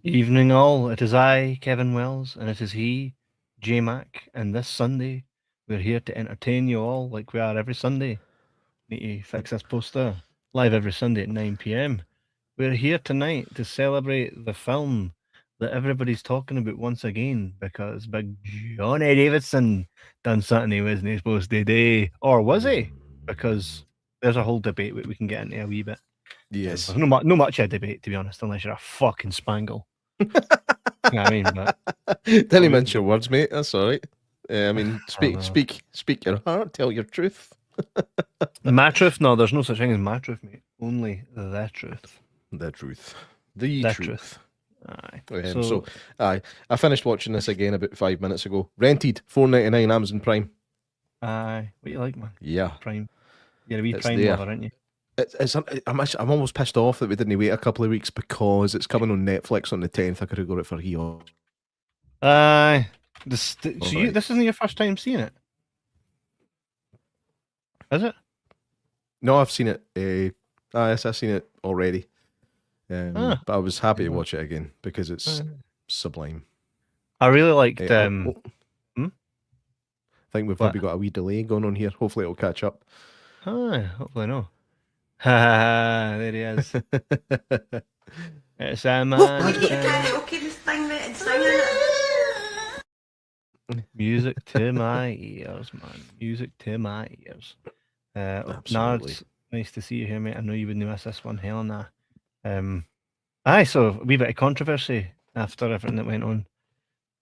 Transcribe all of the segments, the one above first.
Evening all, it is I, Kevin Wells, and it is he, J Mack, and this Sunday we're here to entertain you all like we are every Sunday. Need to fix this poster. Live every Sunday at 9 p.m. We're here tonight to celebrate the film that everybody's talking about once again because Big Johnny Davidson done something he wasn't supposed to do. Or was he? Because there's a whole debate we can get into a wee bit. Yes. There's no much of a debate, to be honest, unless you're a fucking spangle. You know what I mean? But Didn't mince your words, mate. That's all right. I mean, know. speak your heart. Tell your truth. My truth? No, there's no such thing as my truth, mate. Only the truth. The truth. The truth. Aye. So, I finished watching this again about 5 minutes ago. Rented, $4.99 Amazon Prime. Aye. What you like, man? Yeah. Prime. You're a wee It's Prime there. lover, aren't you? I'm almost pissed off that we didn't wait a couple of weeks because it's coming on Netflix on the 10th. I could have got it for here. Aye. This isn't your first time seeing it? Is it? No, I've seen it. Yes, I've seen it already. But I was happy to watch it again because it's sublime. I really liked. I think we've probably got a wee delay going on here. Hopefully, it'll catch up. Aye, hopefully no. There he is. It's a man. Karaoke this thing, mate, and singing it. Music to my ears, man. Music to my ears. Absolutely. Nards, nice to see you here, mate. I know you wouldn't miss this one, hell nah. Aye, so a wee bit of controversy after everything that went on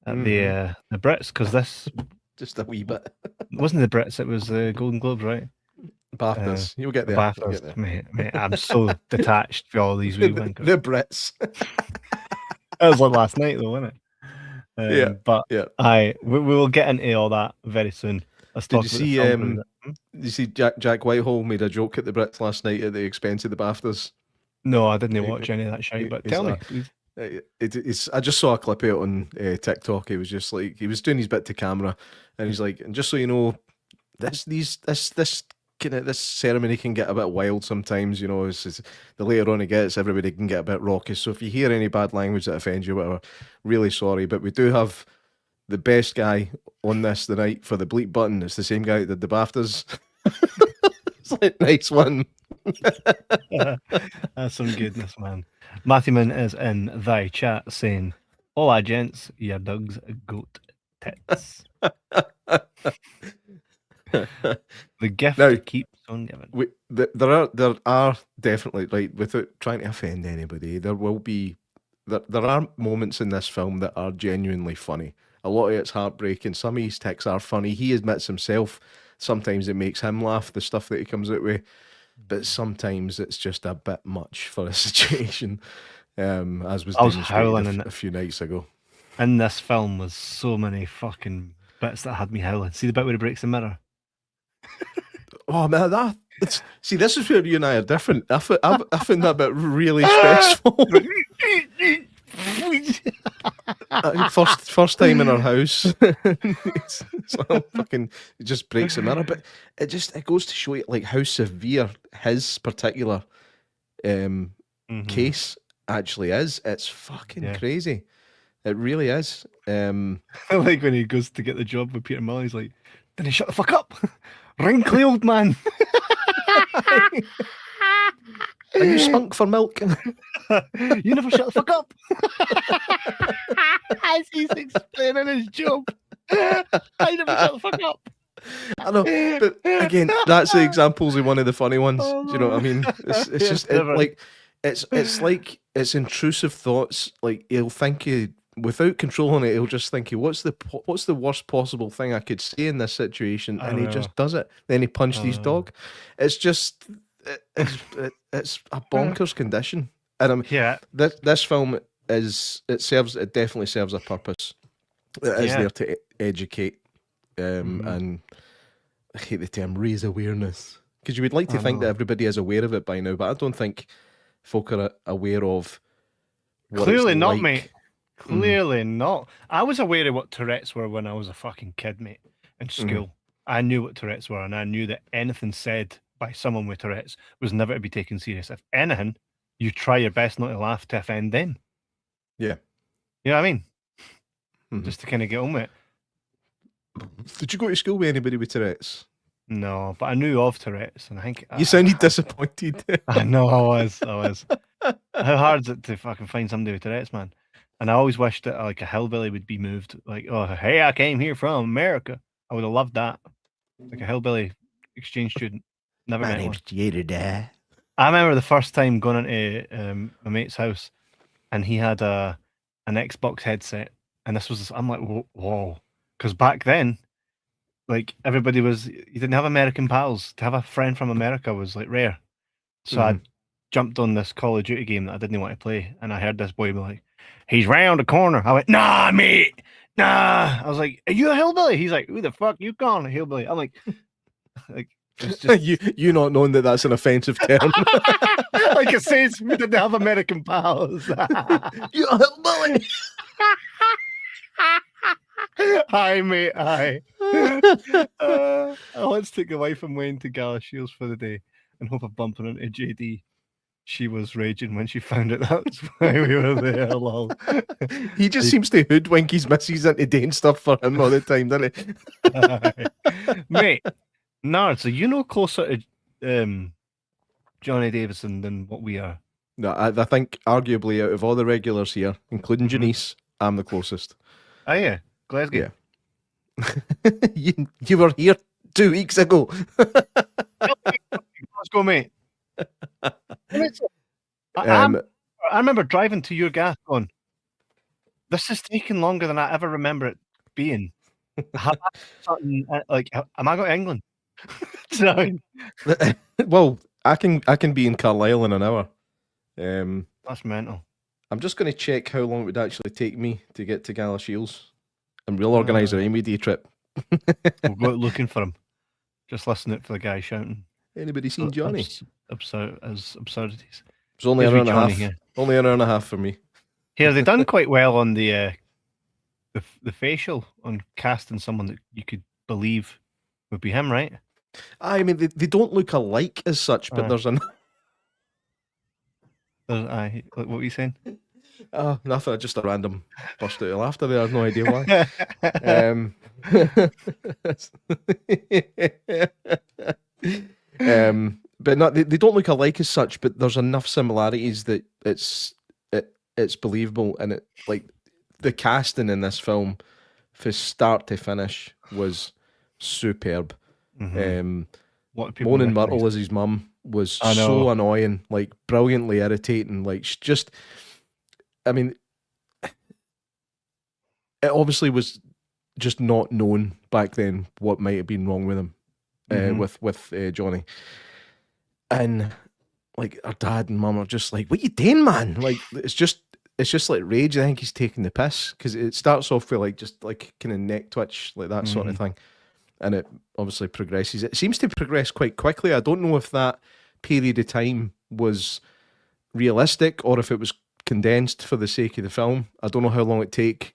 at the Brits, because this just a wee bit. It wasn't the Brits, it was the Golden Globes, right? BAFTAs. You'll get there. BAFTAs, mate, I'm so detached from all these wee wankers. The Brits. It was like last night, though, wasn't it? But aye, we will get into all that very soon. Let's talk Did you see Jack Whitehall made a joke at the Brits last night at the expense of the BAFTAs? No, I didn't watch any of that shit, but tell me. I just saw a clip of it on TikTok. He was just like, he was doing his bit to camera, and he's like, and just so you know, this ceremony can get a bit wild sometimes. You know, the later on it gets, everybody can get a bit raucous. So if you hear any bad language that offends you, whatever, really sorry. But we do have the best guy on this the night for the bleep button. It's the same guy that did the BAFTAs. It's like, nice one. That's some goodness, man. Matthewman is in thy chat saying, "Hola, gents, your dog's goat tits." The gift now, keeps on giving. There are definitely, like, without trying to offend anybody, there are moments in this film that are genuinely funny. A lot of it's heartbreaking. Some of his texts are funny. He admits himself, sometimes it makes him laugh, the stuff that he comes out with. But sometimes it's just a bit much for a situation, as was demonstrated a few nights ago. In this film was so many fucking bits that had me howling. See the bit where he breaks the mirror? Oh man, see, this is where you and I are different. I found that bit really stressful. First time in our house, it just breaks the mirror. But it goes to show you like how severe his particular case actually is. It's fucking crazy. It really is. I like when he goes to get the job with Peter Mullen. He's like, "Didn't he shut the fuck up? Wrinkly old man." Are you spunk for milk? You never shut the fuck up. As he's explaining his job. I never shut the fuck up. I know, but again, that's the examples of one of the funny ones. Do you know what I mean? It's just it's like it's intrusive thoughts. Like he'll think without controlling it, he'll just think, what's the worst possible thing I could say in this situation, and he just does it. Then he punched his dog. It's just. It's a bonkers condition, and this film it definitely serves a purpose. It is there to educate, and I hate the term raise awareness, because you would like to think that everybody is aware of it by now, but I don't think folk are aware of what clearly it's not, like. mate. Clearly not. I was aware of what Tourette's were when I was a fucking kid, mate, in school. I knew what Tourette's were, and I knew that anything said by someone with Tourette's was never to be taken serious. If anything, you try your best not to laugh to offend them. Yeah. You know what I mean? Mhm. Just to kind of get on with it. Did you go to school with anybody with Tourette's? No, but I knew of Tourette's, and I think You sounded disappointed. I know I was. How hard is it to fucking find somebody with Tourette's, man? And I always wished that like a hillbilly would be moved. Like, oh, hey, I came here from America. I would have loved that. Like a hillbilly exchange student. Never met one. Jada. I remember the first time going into my mate's house, and he had an Xbox headset, and this was. I'm like, whoa, because back then, like everybody was, you didn't have American pals. To have a friend from America was like rare. So I jumped on this Call of Duty game that I didn't want to play, and I heard this boy be like, "He's round the corner." I went, "Nah, mate, nah." I was like, "Are you a hillbilly?" He's like, "Who the fuck you calling a hillbilly?" I'm like, it's just you not knowing that that's an offensive term. like it says we didn't have American pals. You a hillbilly. Hi, mate. Hi. Let's take the wife from Wayne to Galashiels for the day and hope of bumping into JD. She was raging when she found out that's why we were there. Lol. He just seems to hoodwink his missus into doing stuff for him all the time, doesn't he? Mate, Nard, so you know closer to Johnny Davison than what we are. No, I think arguably out of all the regulars here, including Janice, I'm the closest. Oh yeah, Glasgow. Yeah. you were here 2 weeks ago. Let's go, mate. I remember driving to your gas going, this is taking longer than I ever remember it being. Have I something, like, am I going to England? So, Well, I can be in Carlisle in an hour. that's mental. I'm just going to check how long it would actually take me to get to Galashiels, and we'll organise an Amy Day trip. We'll go out looking for him. Just listening for the guy shouting. Anybody seen Johnny? Absurdities. It's only an hour and a half. Here. Only an hour and a half for me. Here, they done quite well on the facial, on casting someone that you could believe would be him, right? I mean, they don't look alike as such, but there's an. Like, what were you saying? Oh, nothing. Just a random burst out of laughter there. I have no idea why. But no, they don't look alike as such. But there's enough similarities that it's believable, and it like the casting in this film, from start to finish, was superb. Moaning Myrtle as his mum was so annoying, like brilliantly irritating. Like just, I mean, it obviously was just not known back then what might have been wrong with him, with Johnny, and like her dad and mum are just like, "What you doing, man?" Like it's just like rage. I think he's taking the piss because it starts off with like just like kind of neck twitch, like that sort of thing. And it obviously progresses. It seems to progress quite quickly. I don't know if that period of time was realistic or if it was condensed for the sake of the film. I don't know how long it took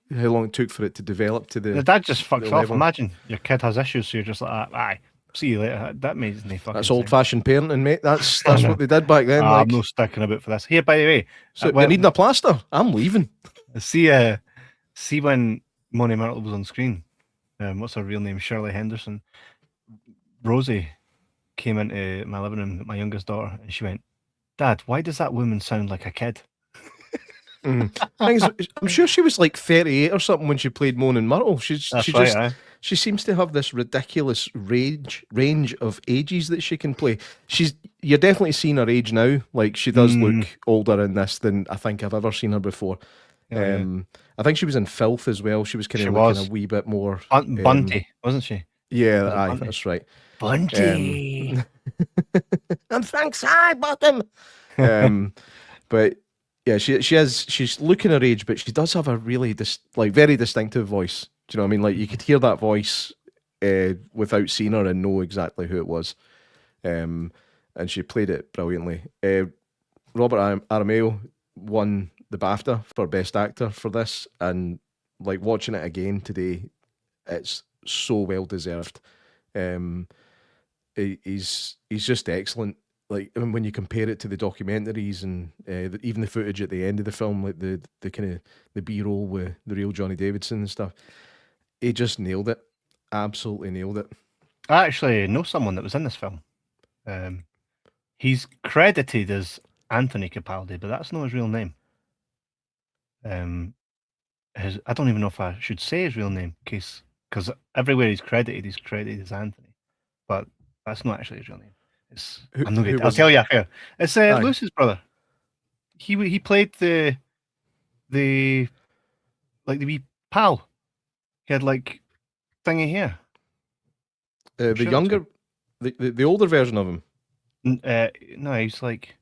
for it to develop to the. The dad just fucks off. level. Imagine your kid has issues, so you're just like, aye, see you later. That means no fucking. That's old-fashioned parenting, mate. That's what they did back then. I'm no sticking about for this. Here, by the way, so you're needing a plaster. I'm leaving. See when Moaning Myrtle was on screen. What's her real name? Shirley Henderson. Rosie came into my living room with my youngest daughter, and she went, "Dad, why does that woman sound like a kid?" I'm sure she was like 38 or something when she played Moaning Myrtle. She seems to have this ridiculous range of ages that she can play. You're definitely seeing her age now. Like she does look older in this than I think I've ever seen her before. I think she was in Filth as well. She was kind of looking a wee bit more Bunty, wasn't she? Yeah, that's right. Bunty. And thanks, bottom. But yeah, she's looking her age, but she does have a really very distinctive voice. Do you know what I mean? Like you could hear that voice without seeing her and know exactly who it was. And she played it brilliantly. Robert Aramayo won the BAFTA for Best Actor for this, and like watching it again today, it's so well deserved. He's just excellent. like when you compare it to the documentaries and even the footage at the end of the film, like the kind of the B-roll with the real Johnny Davidson and stuff, he just nailed it. Absolutely nailed it. I actually know someone that was in this film. He's credited as Anthony Capaldi, but that's not his real name. I don't even know if I should say his real name, because everywhere he's credited as Anthony, but that's not actually his real name. I'll tell you after. It's Lewis's brother. He played the wee pal. He had like thingy hair. The younger, the older version of him. No, he's like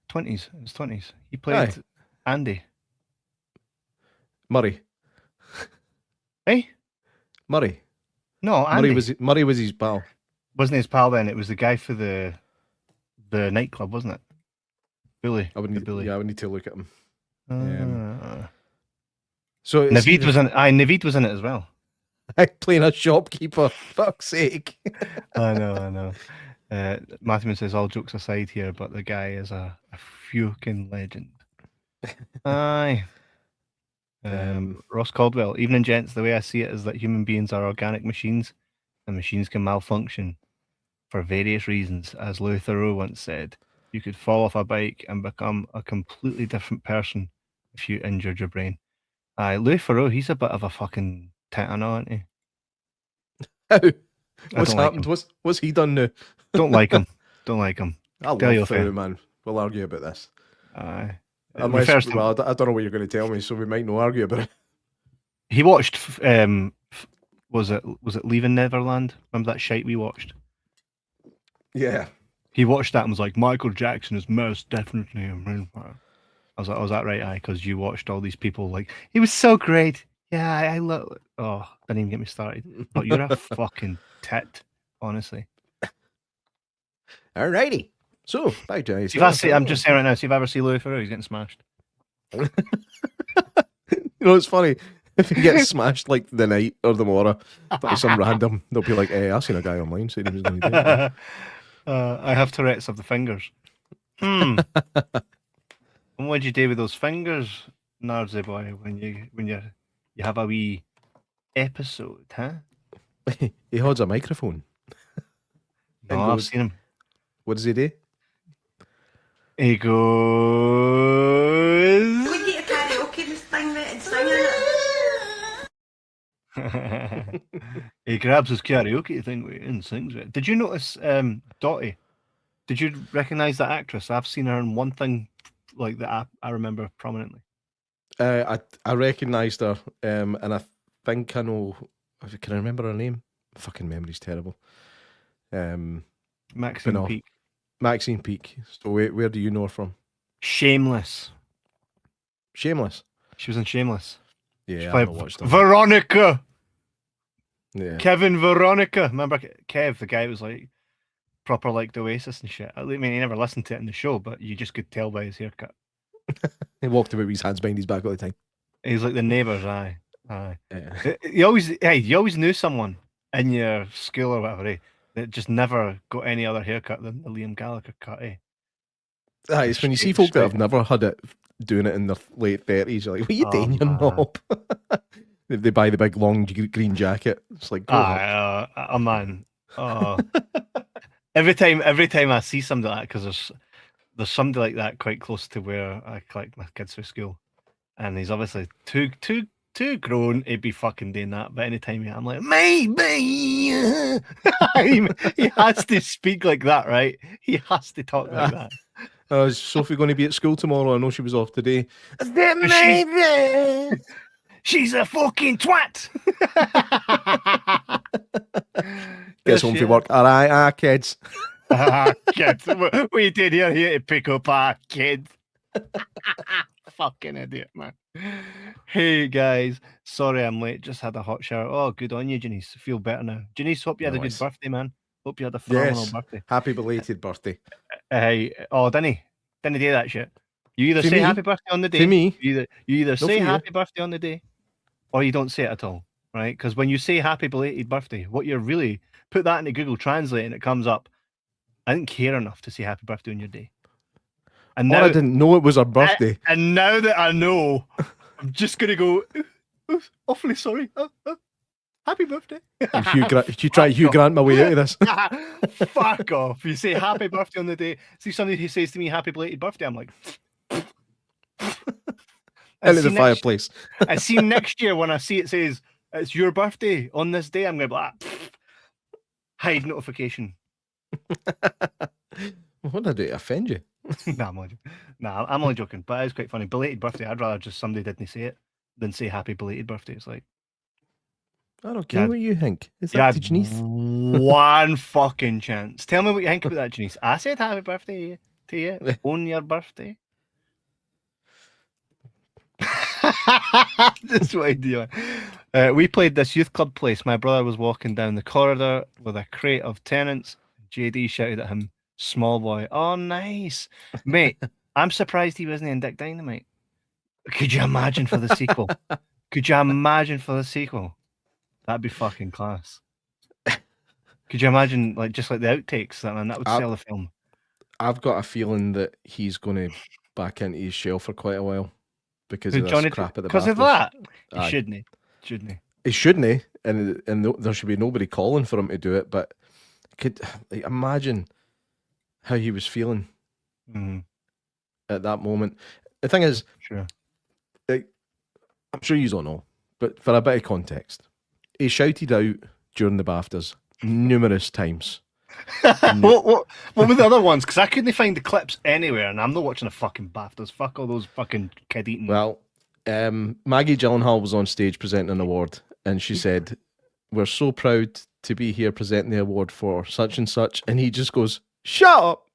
20s. In his 20s. He played Andy. Murray. Hey? Murray. No, Andy. Murray was his pal. Wasn't his pal then? It was the guy for the nightclub, wasn't it? Billy. Yeah, I would need to look at him. So Naveed was in. Naveed was in it as well. Playing a shopkeeper. Fuck's sake. I know. Matthew says, all jokes aside here, but the guy is a fucking legend. Aye. Ross Caldwell, evening gents. The way I see it is that human beings are organic machines, and machines can malfunction for various reasons. As Louis Theroux once said, you could fall off a bike and become a completely different person if you injured your brain. Aye, Louis Theroux, he's a bit of a fucking tetano, isn't he? How? What's happened? What's he done now? Don't like him. I love Theroux, man. We'll argue about this. Aye. I don't know what you're going to tell me, so we might not argue about it. He watched, was it Leaving Neverland? Remember that shite we watched? Yeah. He watched that and was like, Michael Jackson is most definitely a vampire. I was like, oh, is that right? Aye, because you watched all these people like, he was so great. Yeah, I love it. Oh, didn't even get me started. But you're a fucking tit, honestly. Alrighty. So, bye, guys. I'm just saying right now, see if I ever see Louis Theroux, he's getting smashed. You know, it's funny. If he gets smashed like the night or the morning by some random, they'll be like, I've seen a guy online saying he was going to do it. I have Tourette's of the fingers. And what'd you do with those fingers, Narzy boy, when you have a wee episode, huh? He holds a microphone. No, I've seen him. What does he do? He goes. We get a karaoke this thing and sing in it. He grabs his karaoke thing and sings it. Did you notice Dottie? Did you recognise that actress? I've seen her in one thing like that I remember prominently. I recognised her, and I think I know. Can I remember her name? Fucking memory's terrible. Maxine Peake. Maxine Peake. So where do you know her from? Shameless. Shameless. She was in Shameless. Yeah, I watched her. Veronica. Yeah. Kevin Veronica. Remember Kev, the guy who was like proper like the Oasis and shit. I mean, he never listened to it in the show, but you just could tell by his haircut. He walked about with his hands behind his back all the time. He's like the neighbours, aye. Yeah. You always knew someone in your school or whatever, that just never got any other haircut than the Liam Gallagher cut, It's when you see folk that have never had it doing it in their late 30s, you're like, what are you doing, you knob? They buy the big long green jacket. It's like, man. Every time I see somebody like that, because there's somebody like that quite close to where I collect my kids for school, and he's obviously too grown to be fucking doing that. But anytime I'm like, maybe he has to speak like that, right? He has to talk like that. Is Sophie going to be at school tomorrow? I know she was off today. She's a fucking twat. Gets home from work. All right, kids. Kids. We did here to pick up our kids. Fucking idiot, man. Hey guys, sorry I'm late. Just had a hot shower. Oh, good on you, Janice. Feel better now. Janice, hope you had a good birthday, man. Hope you had a phenomenal birthday. Happy belated birthday. Hey, didn't do that shit. You either To say me? happy birthday on the day. To me? You either say for you. happy birthday on the day, or you don't say it at all, right? Because when you say happy belated birthday, what you're really put that into Google Translate and it comes up I didn't care enough to say happy birthday on your day. And Or now I didn't know it was her birthday. And now that I know, I'm just gonna go. Awfully sorry. Happy birthday. You try Hugh Grant my way out of this. Fuck off. You say happy birthday on the day. See somebody who says to me happy belated birthday, I'm like Into the fireplace. I see next year when I see it says it's your birthday on this day, I'm gonna be like hide notification. What did I do to offend you? I'm only joking, but it's quite funny. Belated birthday, I'd rather just somebody didn't say it than say happy belated birthday. It's like I don't care what you think. Is yeah, that to Janice? one fucking chance. Tell me what you think about that, Janice. I said happy birthday to you on your birthday. This way, dear. We played this youth club place. My brother was walking down the corridor with a crate of tenants. JD shouted at him, "Small boy." Oh, nice, mate. I'm surprised he wasn't in Dick Dynamite. Could you imagine for the sequel? Could you imagine for the sequel? That'd be fucking class. Could you imagine, just like the outtakes? That would sell the film. I've got a feeling that he's going to back into his shell for quite a while because of this crap at the because of that. He shouldn't. He shouldn't, and there should be nobody calling for him to do it. But could imagine how he was feeling at that moment. The thing is, sure, I'm sure you don't know, but for a bit of context, he shouted out during the BAFTAs numerous times. What were the other ones? Because I couldn't find the clips anywhere, and I'm not watching the fucking BAFTAs. Fuck all those fucking kid eating. Well, Maggie Gyllenhaal was on stage presenting an award, and she said, "We're so proud to be here presenting the award for such and such," and he just goes, "Shut up."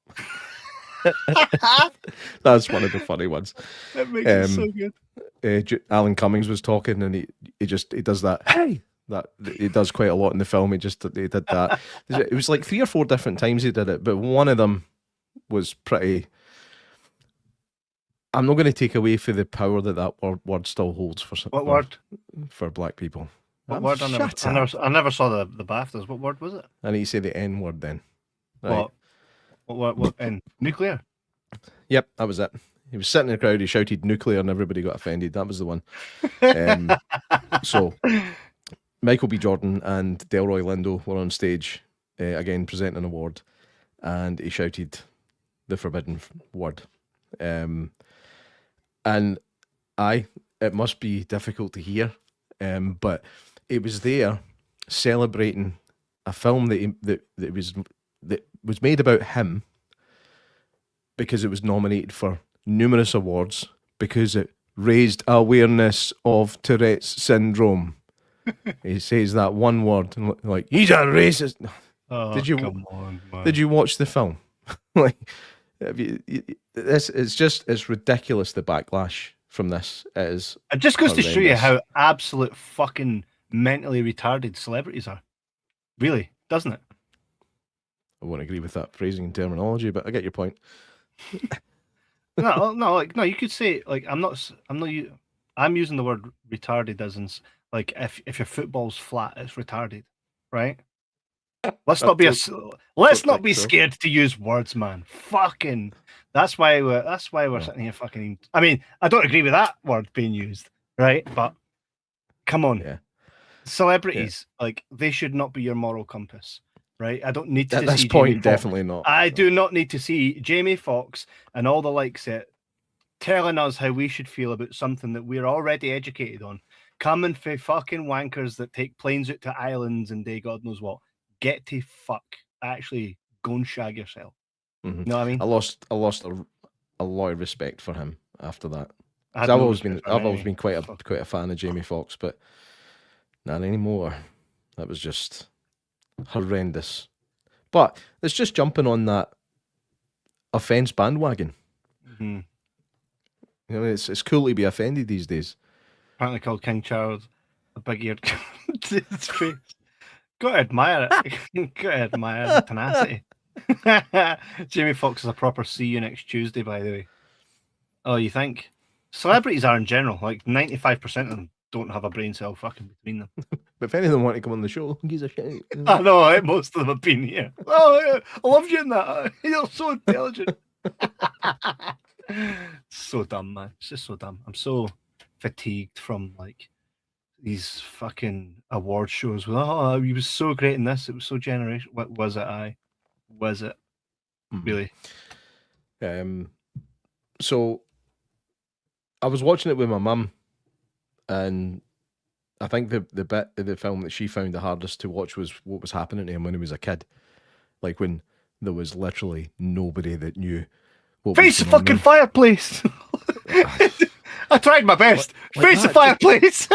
That's one of the funny ones. That makes it so good. Alan Cummings was talking, and he does that. Hey, that he does quite a lot in the film. He did that. It was like 3 or 4 different times he did it, but one of them was pretty. I'm not going to take away for the power that word still holds for some. What word? For black people. What word? I never saw the BAFTAs. What word was it? I need to say the N word then. Right. What? And nuclear? Yep, that was it. He was sitting in the crowd, he shouted nuclear, and everybody got offended. That was the one. So, Michael B. Jordan and Delroy Lindo were on stage, again, presenting an award, and he shouted the forbidden word. And it must be difficult to hear, but it was there celebrating a film that was made about him because it was nominated for numerous awards because it raised awareness of Tourette's syndrome. He says that one word, and like, he's a racist. Oh, come on, man. Did you watch the film? It's ridiculous, the backlash from this. It just goes to show you how absolute fucking mentally retarded celebrities are. Really, doesn't it? I won't agree with that phrasing and terminology, but I get your point. No, you could say I'm using the word retarded as in like if your football's flat, it's retarded, right? Let's not be scared to use words, man. Fucking, that's why we're sitting here fucking. I mean, I don't agree with that word being used, right? But come on, yeah. Celebrities, they should not be your moral compass. Right, I don't need to. At this point, definitely not. I do not need to see Jamie Foxx and all the likes it telling us how we should feel about something that we're already educated on. Coming for fucking wankers that take planes out to islands and day God knows what. Get to fuck. Actually, go and shag yourself. Mm-hmm. You know what I mean? I lost a lot of respect for him after that. I've always been quite a fan of Jamie Foxx, but not anymore. That was just horrendous. But it's just jumping on that offence bandwagon. Mm-hmm. You know, it's cool to be offended these days. Apparently called King Charles a big-eared to his face. Gotta admire it. Gotta admire the tenacity. Jamie Foxx is a proper see you next Tuesday, by the way. Oh, you think? Celebrities are in general, 95% of them don't have a brain cell fucking between them. But if any of them want to come on the show, gives a shit. I know, right? Most of them have been here. Oh, yeah, I loved you in that. You're so intelligent. So dumb, man. It's just so dumb. I'm so fatigued from like these fucking award shows. Oh, he was so great in this. It was so generation. What was it? Was it really? So I was watching it with my mum, and I think the bit of the film that she found the hardest to watch was what was happening to him when he was a kid. Like when there was literally nobody that knew what Face was the going on fucking there. fireplace. I tried my best. Like Face the that, fireplace.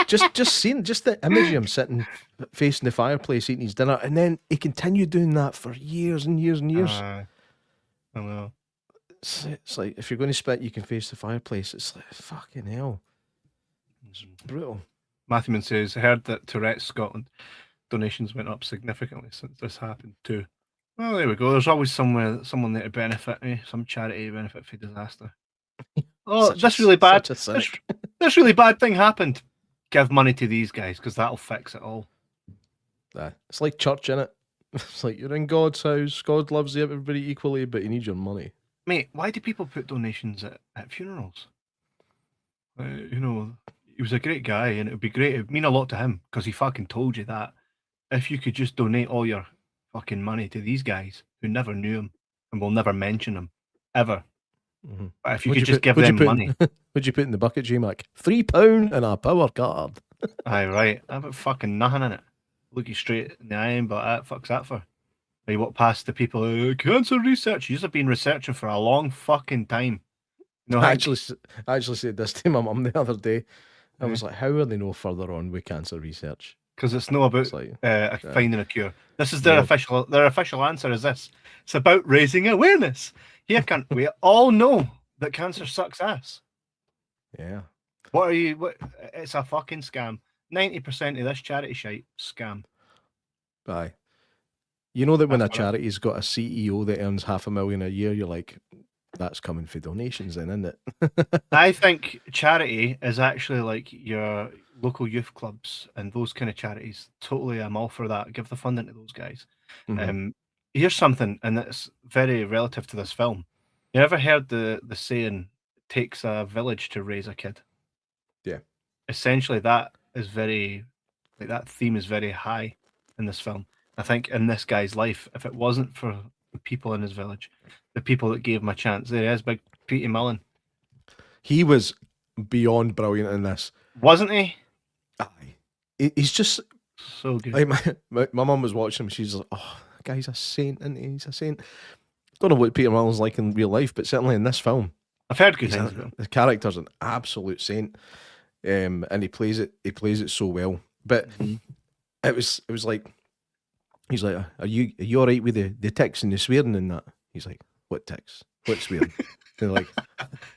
just seeing the image of him sitting facing the fireplace eating his dinner, and then he continued doing that for years and years and years. I know. It's like if you're going to spit, you can face the fireplace. It's like fucking hell, it's brutal. Matthewman says, I heard that Tourette's Scotland donations went up significantly since this happened too. Well, there we go. There's always someone there to benefit, some charity to benefit for disaster. Oh, this really bad. This really bad thing happened. Give money to these guys because that'll fix it all. It's like church, innit? It's like you're in God's house. God loves everybody equally, but he needs your money. Mate, why do people put donations at funerals? He was a great guy, and it would be great. It would mean a lot to him because he fucking told you that. If you could just donate all your fucking money to these guys who never knew him and will never mention him ever. Mm-hmm. But if you could just give them money. What'd you put in the bucket, J Mac? £3 and a power card. Aye, right. I've got fucking nothing in it. Look you straight in the eye, but that fuck's that for? Or you walk past the people who cancer research. You've been researching for a long fucking time. No, I actually said this to my mum the other day. I was like, how are they no further on with cancer research? Because it's not about finding a cure. This is their official answer is this. It's about raising awareness. Here, we all know that cancer sucks ass. Yeah. What? It's a fucking scam. 90% of this charity shite, scam. Aye. You know that when a charity's got a CEO that earns $500,000 a year, you're like, that's coming for donations then, isn't it? I think charity is actually like your local youth clubs and those kind of charities. Totally, I'm all for that. Give the funding to those guys. Mm-hmm. Here's something, and it's very relative to this film. You ever heard the saying, it takes a village to raise a kid? Yeah. Essentially, that is that theme is very high in this film. I think in this guy's life, if it wasn't for the people in his village, the people that gave him a chance, there he is, big Petey Mullen. He was beyond brilliant in this. Wasn't he? Aye. He's just so good. Like my mum was watching him, she's like, oh, that guy's a saint, isn't he? He's a saint. Don't know what Peter Mullen's like in real life, but certainly in this film, I've heard good things about him. The character's an absolute saint. And he plays it so well. But it was like, he's like, are you all right with the tics and the swearing and that? He's like, what tics? What swearing? They're like,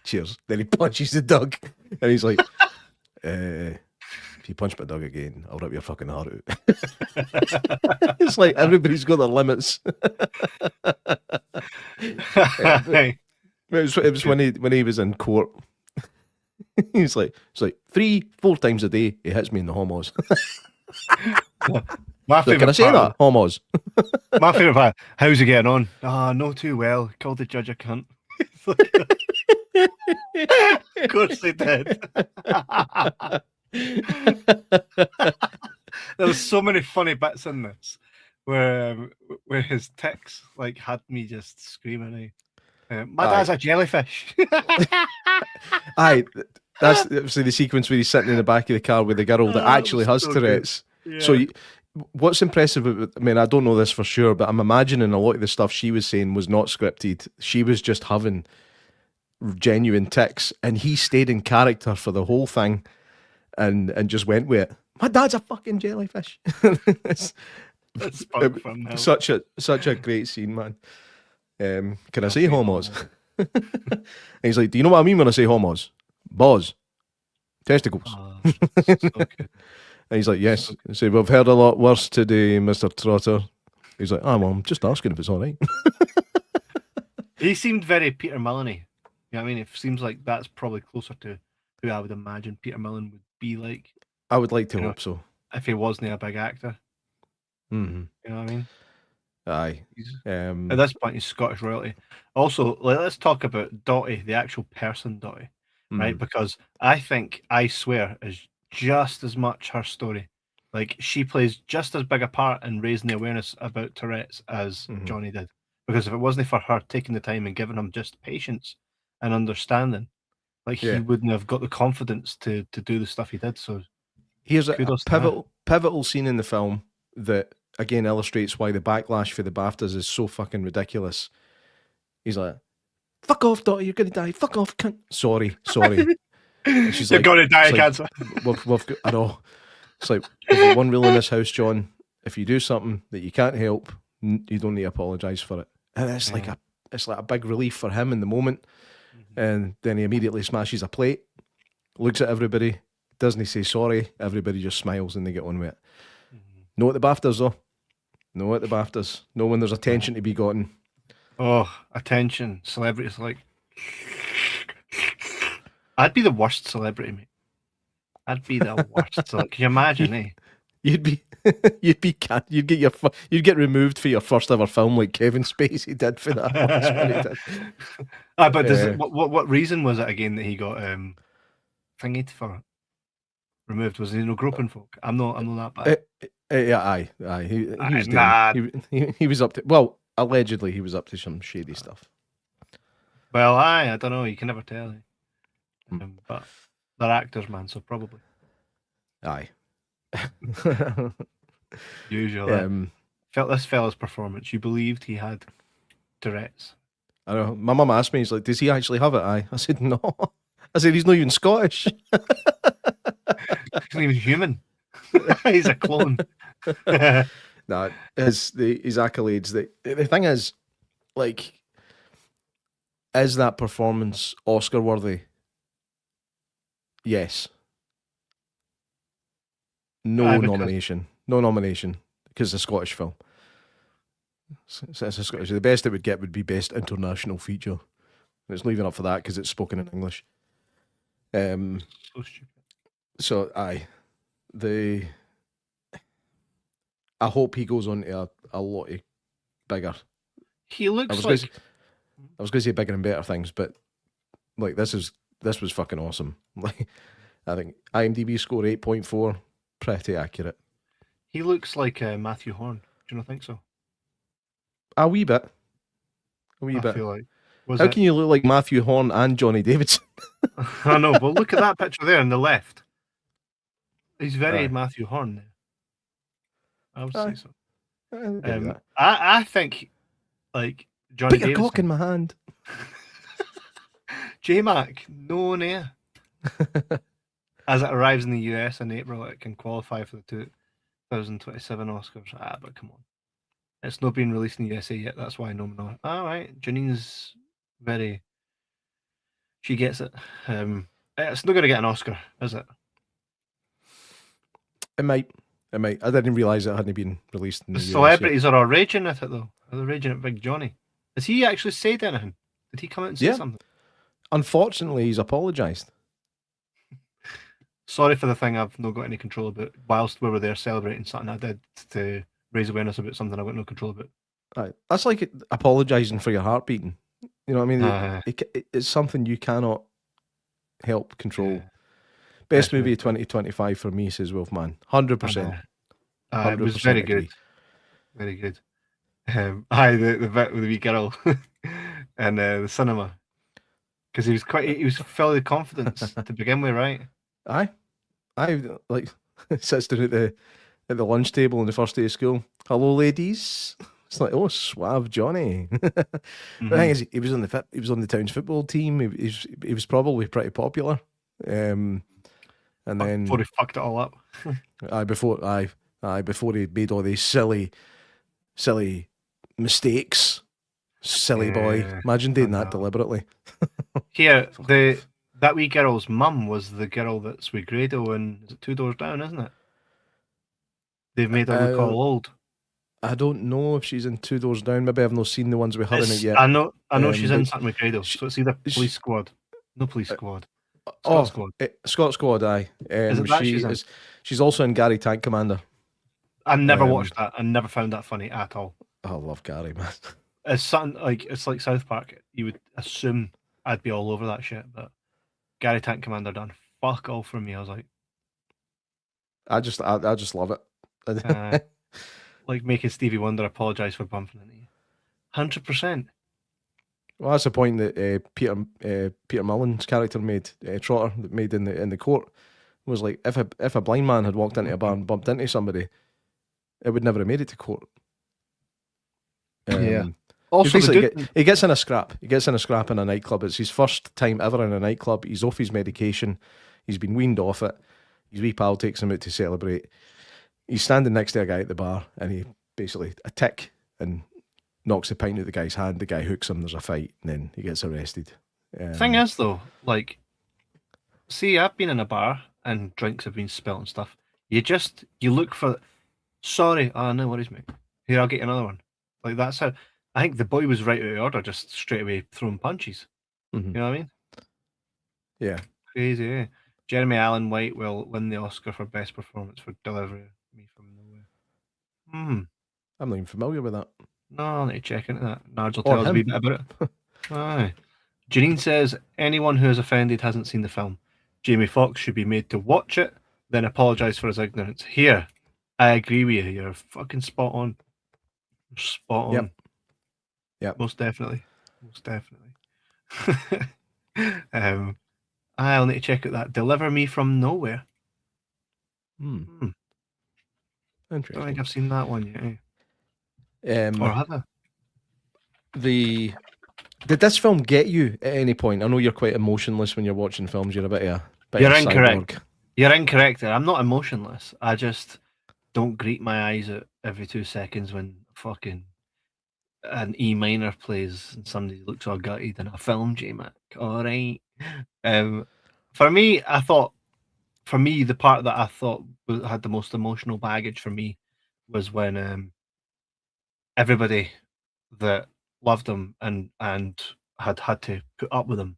cheers. Then he punches the dog, and he's like, if you punch my dog again, I'll rip your fucking heart out. It's like everybody's got their limits. It was when he was in court. It's like 3-4 times a day he hits me in the homos. Can I say that? Homos. My favourite part, how's he getting on? No too well. Called the judge a cunt. Of course they did. There was so many funny bits in this where his tics like had me just screaming. My dad's a jellyfish. Aye, that's obviously the sequence where he's sitting in the back of the car with the girl that actually has Tourette's. Yeah. So what's impressive about, I mean, I don't know this for sure, but I'm imagining a lot of the stuff she was saying was not scripted. She was just having genuine tics, and he stayed in character for the whole thing and just went with it. My dad's a fucking jellyfish. It's such a great scene, man. Can I say homos? And he's like, do you know what I mean when I say homos? Balls. Testicles. So good. And he's like, yes. He said, we've heard a lot worse today, Mr. Trotter. He's like, well, I'm just asking if it's all right. He seemed very Peter Mullen-y. You know what I mean? It seems like that's probably closer to who I would imagine Peter Mullen would be like. I would like to You know, hope so. if he wasn't a big actor. Mm-hmm. You know what I mean? Aye. At this point, he's Scottish royalty. Also, let's talk about Dottie, the actual person Dottie, right? Because I swear, is just as much her story. Like, she plays just as big a part in raising the awareness about Tourette's as Johnny did. Because if it wasn't for her taking the time and giving him just patience and understanding, like, he wouldn't have got the confidence to do the stuff he did. So, here's a pivotal scene in the film that again illustrates why the backlash for the BAFTAs is so fucking ridiculous. He's like, "Fuck off, Dottie, you're gonna die. Fuck off, cunt." Sorry. And she's you're like, gonna die of cancer. We've got, I know. It's like, there's one rule in this house, John. If you do something that you can't help, you don't need to apologise for it. And it's like a big relief for him in the moment. And then he immediately smashes a plate, looks at everybody, doesn't say sorry. Everybody just smiles and they get on with it. No at the BAFTAs though. No at the BAFTAs. No when there's attention to be gotten. Oh, attention. Celebrities like. I'd be the worst celebrity, mate. I'd be the worst. Can you imagine, You'd get removed for your first ever film like Kevin Spacey did for that. That's what he did. But what reason was it again that he got thingied for it? Removed? Was he groping folk? I'm not that bad. Aye. He was up to, well, allegedly he was up to some shady stuff. Well, I don't know. You can never tell. But they're actors, man. So probably. Aye. Usually. Felt this fella's performance. You believed he had Tourette's. I know. My mum asked me, he's like, "Does he actually have it?" I said, "No." I said, "He's not even Scottish." He's not even human. He's a clone. No, his accolades. The thing is, like, is that performance Oscar worthy? Yes. No nomination because it's a Scottish film. It's a Scottish. The best it would get would be best international feature. And it's not even up for that because it's spoken in English. So stupid. So I hope he goes on to a lot bigger. He looks I was going to say bigger and better things, but like this was fucking awesome. Like, I think IMDb score 8.4, pretty accurate. He looks like Matthew Horn. Do you not think so? A wee bit. I feel like. How can you look like Matthew Horn and Johnny Davidson? I know, but look at that picture there on the left. He's very Matthew Horn there. I would say so. I think, like, Johnny Put your cock in my hand. J Mac, no near. As it arrives in the US in April, it can qualify for the 2027 Oscars. But come on. It's not been released in the USA yet, that's why no one. All right, Janine's very. She gets it. It's not going to get an Oscar, is it? It might. I didn't realise it hadn't been released in the US celebrities are all raging at it, though. Are they raging at Big Johnny? Has he actually said anything? Did he come out and say something? Unfortunately, he's apologised. Sorry for the thing I've not got any control about. Whilst we were there celebrating something I did to raise awareness about something I've got no control about. Right. That's like apologising for your heart beating. You know what I mean? It's something you cannot help control. Yeah. Best movie of 2025 for me, says Wolfman. 100%. It was very good. Very good. The bit with the wee girl and the cinema. Because he was full of confidence to begin with, right? I like sits down at the lunch table on the first day of school. "Hello, ladies." It's like, oh, suave Johnny. The thing is, he was on the town's football team. He was probably pretty popular. And then before he fucked it all up. Before he made all these silly mistakes. Silly boy. Imagine doing that deliberately. Here, that wee girl's mum was the girl that's with Grado and is it Two Doors Down, isn't it? They've made her look all old. I don't know if she's in Two Doors Down. Maybe I've not seen the ones with her in it yet. I know she's in something with Grado. So it's either Police Squad. No Police Squad. Scott Squad. Scott Squad, aye. Is it that she's in? She's also in Gary Tank Commander. I never watched that. I never found that funny at all. I love Gary, man. It's something like it's like South Park. You would assume I'd be all over that shit, but Gary Tank Commander done fuck all for me. I was like, I just love it. like making Stevie Wonder apologise for bumping into you. 100%. Well, that's the point that Peter Mullen's character made, Trotter, that made in the court, was like if a blind man had walked into a bar and bumped into somebody, it would never have made it to court. Yeah. Also, he gets in a scrap. He gets in a scrap in a nightclub. It's his first time ever in a nightclub. He's off his medication. He's been weaned off it. His wee pal takes him out to celebrate. He's standing next to a guy at the bar, and he basically a tick and knocks the pint out of the guy's hand. The guy hooks him. There's a fight, and then he gets arrested. Thing is, though, like, see, I've been in a bar and drinks have been spilt and stuff. You look for. Sorry, no worries, mate. Here, I'll get you another one. Like, that's how. I think the boy was right out of order, just straight away throwing punches. Mm-hmm. You know what I mean? Yeah. Crazy, eh? Jeremy Allen White will win the Oscar for Best Performance for Delivery Me From Nowhere. I'm not even familiar with that. No, I'll need to check into that. Nards will tell us a wee bit about it. Aye. Janine says, anyone who is offended hasn't seen the film. Jamie Foxx should be made to watch it, then apologise for his ignorance. Here, I agree with you. You're fucking spot on. You're spot on. Yep. Most definitely. I'll need to check out that. Deliver Me From Nowhere. Interesting. I don't think I've seen that one yet. Or have I? Did this film get you at any point? I know you're quite emotionless when you're watching films. You're a bit of a You're of a incorrect. cyborg. You're incorrect there. I'm not emotionless. I just don't greet my eyes out every 2 seconds when fucking an E minor plays and somebody looks all gutted in a film, J-Mac. All right. For me, the part that I thought had the most emotional baggage for me was when everybody that loved him and had to put up with him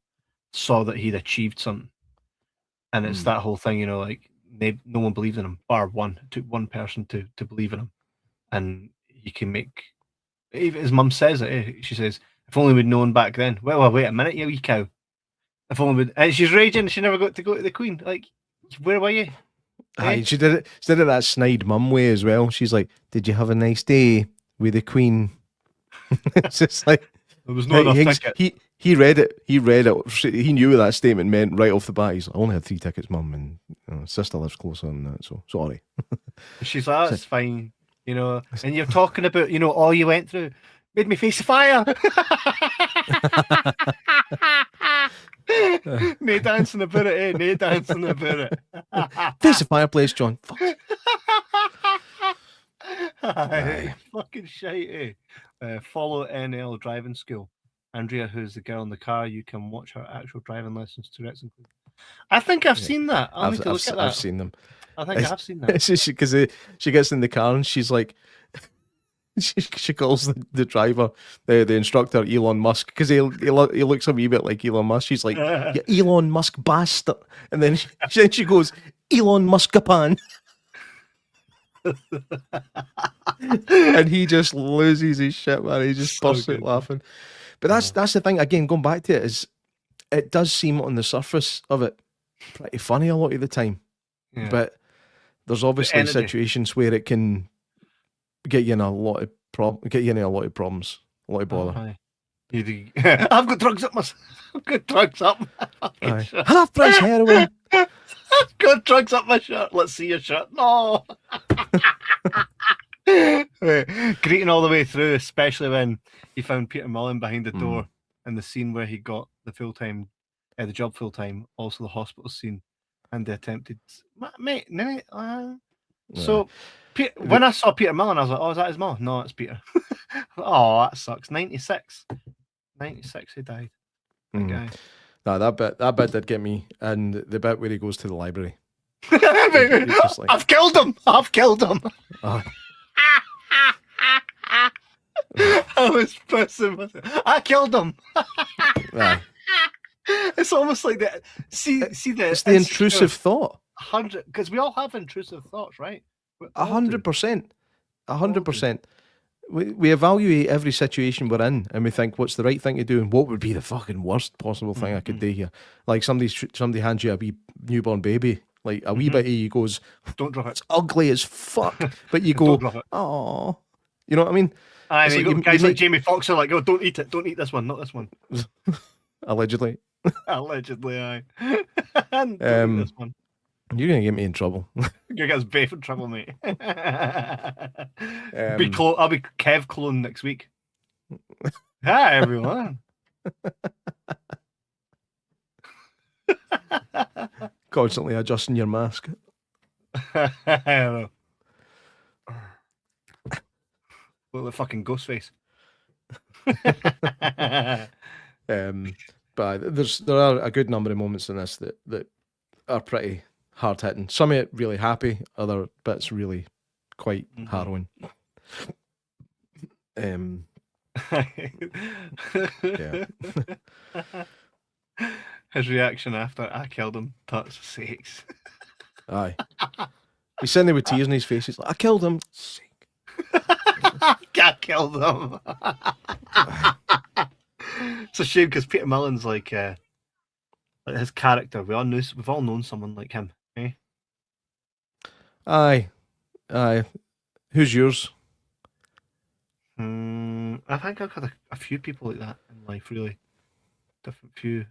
saw that he'd achieved something. And it's that whole thing, like no one believed in him, bar one. It took one person to believe in him. And he can make, even his mum says it, she says, if only we'd known back then. Well, wait a minute, you wee cow. If only we'd, and she's raging, she never got to go to the Queen. Like, where were you? Aye, she did it that snide mum way as well. She's like, did you have a nice day with the Queen? It's just like, there was no enough tickets. He read it. He knew what that statement meant right off the bat. He's like, I only had 3 tickets, mum, and sister lives closer than that, so sorry. She's like, that's fine, and you're talking about, all you went through made me face the fire. No dancing about it, no dancing about it. Face the fireplace, John. Fuck. Aye. Fucking shite, follow NL driving school. Andrea, who's the girl in the car, you can watch her actual driving lessons to Rex include. I think I've seen that. I'll need to look at that. I've seen them. I think I've seen that. It's just because she gets in the car and she's like, she calls the driver, the instructor, Elon Musk, because he looks a wee bit like Elon Musk. She's like, you Elon Musk bastard. And then she goes, Elon Muskapan. And he just loses his shit, man. He just bursts out laughing. But that's the thing, again, going back to it, is it does seem on the surface of it pretty funny a lot of the time. Yeah. But there's obviously situations where it can get you in a lot of problems, a lot of bother. I've got drugs up my half price heroin. I've got drugs up my shirt. Let's see your shirt. No. Greeting all the way through, especially when he found Peter Mullen behind the door, and the scene where he got the job full time, also the hospital scene, and the attempted mate. So when I saw Peter Mullen, I was like, "Oh, is that his mom?" No, it's Peter. Oh, that sucks. 96 he died. That guy. No, that bit did get me, and the bit where he goes to the library. Like, I've killed him. Oh. I was pissing myself. I killed him. Aye. It's almost like that. See the. It's the intrusive thought. 100, because we all have intrusive thoughts, right? 100%. 100%. We evaluate every situation we're in, and we think, what's the right thing to do, and what would be the fucking worst possible thing I could do here? Like somebody hands you a wee newborn baby, like a wee bit of you goes, don't drop it. It's ugly as fuck, but you go, oh, you know what I mean? I It's mean, like guys you like Jamie Foxx are like, oh, don't eat it, don't eat this one, not this one. Allegedly. Allegedly, aye. Don't eat this one. You're gonna get me in trouble. You guys both in trouble, mate. I'll be Kev clone next week. Hi everyone. Constantly adjusting your mask. I don't know. Look like fucking Ghostface. But there are a good number of moments in this that are pretty hard hitting. Some of it really happy, other bits really quite harrowing. Yeah. His reaction after I killed him, that's sakes. Aye. He's sitting there with tears in his face. He's like, I killed him. Sake. I killed him. It's a shame because Peter Mullen's like his character. We've all known someone like him. Eh? Aye. Who's yours? I think I've had a few people like that in life, really. Different few.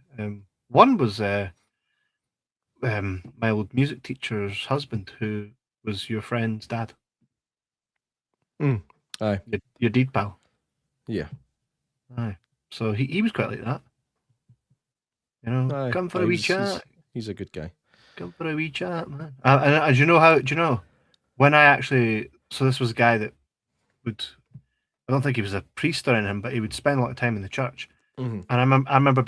One was my old music teacher's husband, who was your friend's dad. Aye. Your deed pal. Yeah. Aye. So he was quite like that. You know, Aye. come for a wee chat. He's a good guy. Come for a wee chat, man. And do you know when I actually, so this was a guy that would, I don't think he was a priest or anything, but he would spend a lot of time in the church. Mm-hmm. And I remember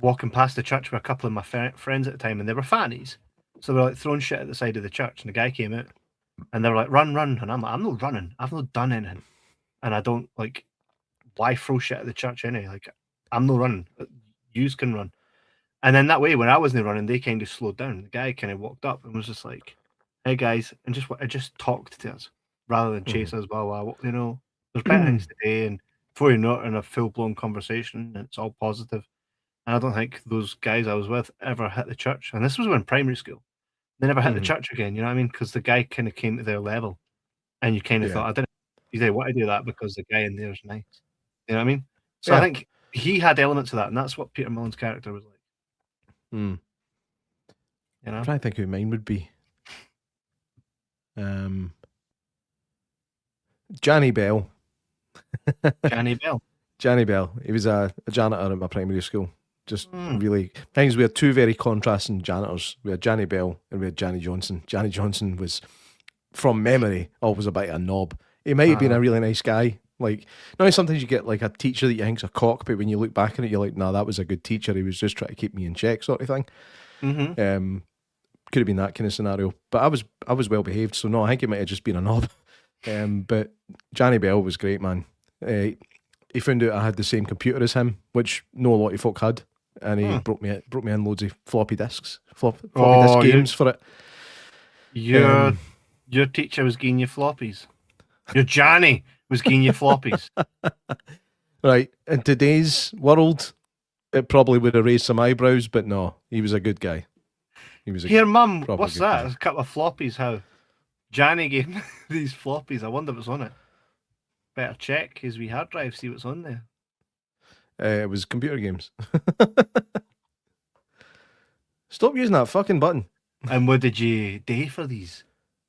walking past the church with a couple of my friends at the time, and they were fannies. So they were like throwing shit at the side of the church, and the guy came out, and they were like, run. And I'm like, I'm not running. I've not done anything. And I don't, like, why throw shit at the church anyway? Like, I'm not running. Yous can run. And then that way, when I wasn't running, they kind of slowed down. The guy kind of walked up and was just like, hey guys, and just talked to us rather than chase us while there's better things today. And before you know it, in a full-blown conversation, and it's all positive. And I don't think those guys I was with ever hit the church. And this was when primary school. They never hit the church again, you know what I mean? Because the guy kind of came to their level. And you kind of thought, you didn't want to do that because the guy in there is nice. You know what I mean? So I think he had elements of that, and that's what Peter Mullen's character was like. You know? I'm trying to think who mine would be. Johnny Bell. Johnny Bell. He was a janitor at my primary school. Just really, things we had two very contrasting janitors. We had Johnny Bell and we had Johnny Johnson. Johnny Johnson was, from memory, always a bit of a knob. He might have been a really nice guy. Like, sometimes you get like a teacher that you think's a cock, but when you look back on it, you're like, nah, that was a good teacher. He was just trying to keep me in check, sort of thing. Could have been that kind of scenario. But I was well behaved, so no, I think it might have just been a knob. But Johnny Bell was great, man. He found out I had the same computer as him, which no lot of folk had, and he brought me in loads of floppy disks, floppy disk games for it. Your teacher was giving you floppies. Your Johnny was giving you floppies. Right. In today's world, it probably would have raised some eyebrows, but no, he was a good guy. Here, Mum, what's that? There's a couple of floppies. How Johnny gave me these floppies. I wonder what's on it. Better check his wee hard drive, see what's on there. It was computer games. Stop using that fucking button. And what did you do for these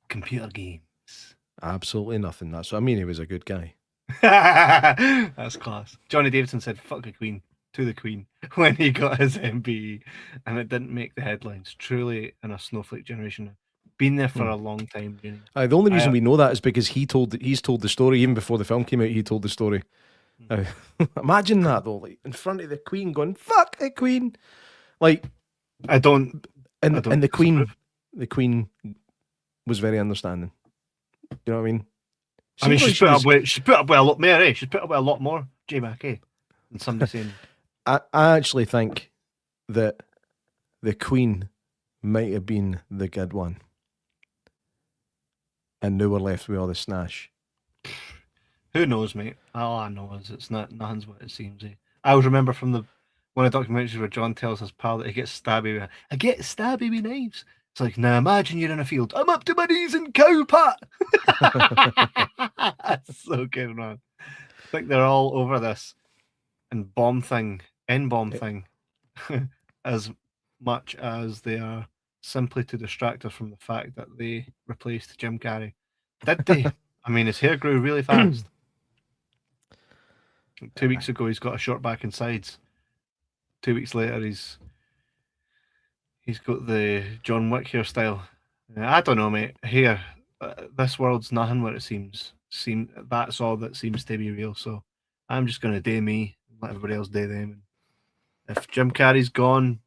computer games? Absolutely nothing. That's what I mean. He was a good guy. That's class. Johnny Davidson said, fuck the Queen, to the Queen, when he got his MBE, and it didn't make the headlines. Truly in a snowflake generation. Been there for a long time. The only reason we know that is because he's told the story. Even before the film came out, he told the story. Imagine that though, like in front of the Queen going, fuck the Queen. Like, I don't. And the Queen was very understanding. You know what I mean? She's put up with a lot more, eh? She's put up with a lot more, Jay Mack, eh? Than somebody saying. I actually think that the Queen might have been the good one. And now we're left with all the snash. Who knows, mate? All I know is it's nothing's what it seems. I always remember from one of the documentaries where John tells his pal that he gets stabby. I get stabby with knives. It's like, now imagine you're in a field. I'm up to my knees in cow pat. That's so good, man. I think they're all over this and bomb thing, thing, as much as they are simply to distract us from the fact that they replaced Jim Carrey. Did they? I mean, his hair grew really fast. 2 weeks ago, he's got a short back and sides. 2 weeks later, he's got the John Wick hairstyle. I don't know, mate. Here, this world's nothing what it seems. That's all that seems to be real. So I'm just going to do me, let everybody else do them. If Jim Carrey's gone,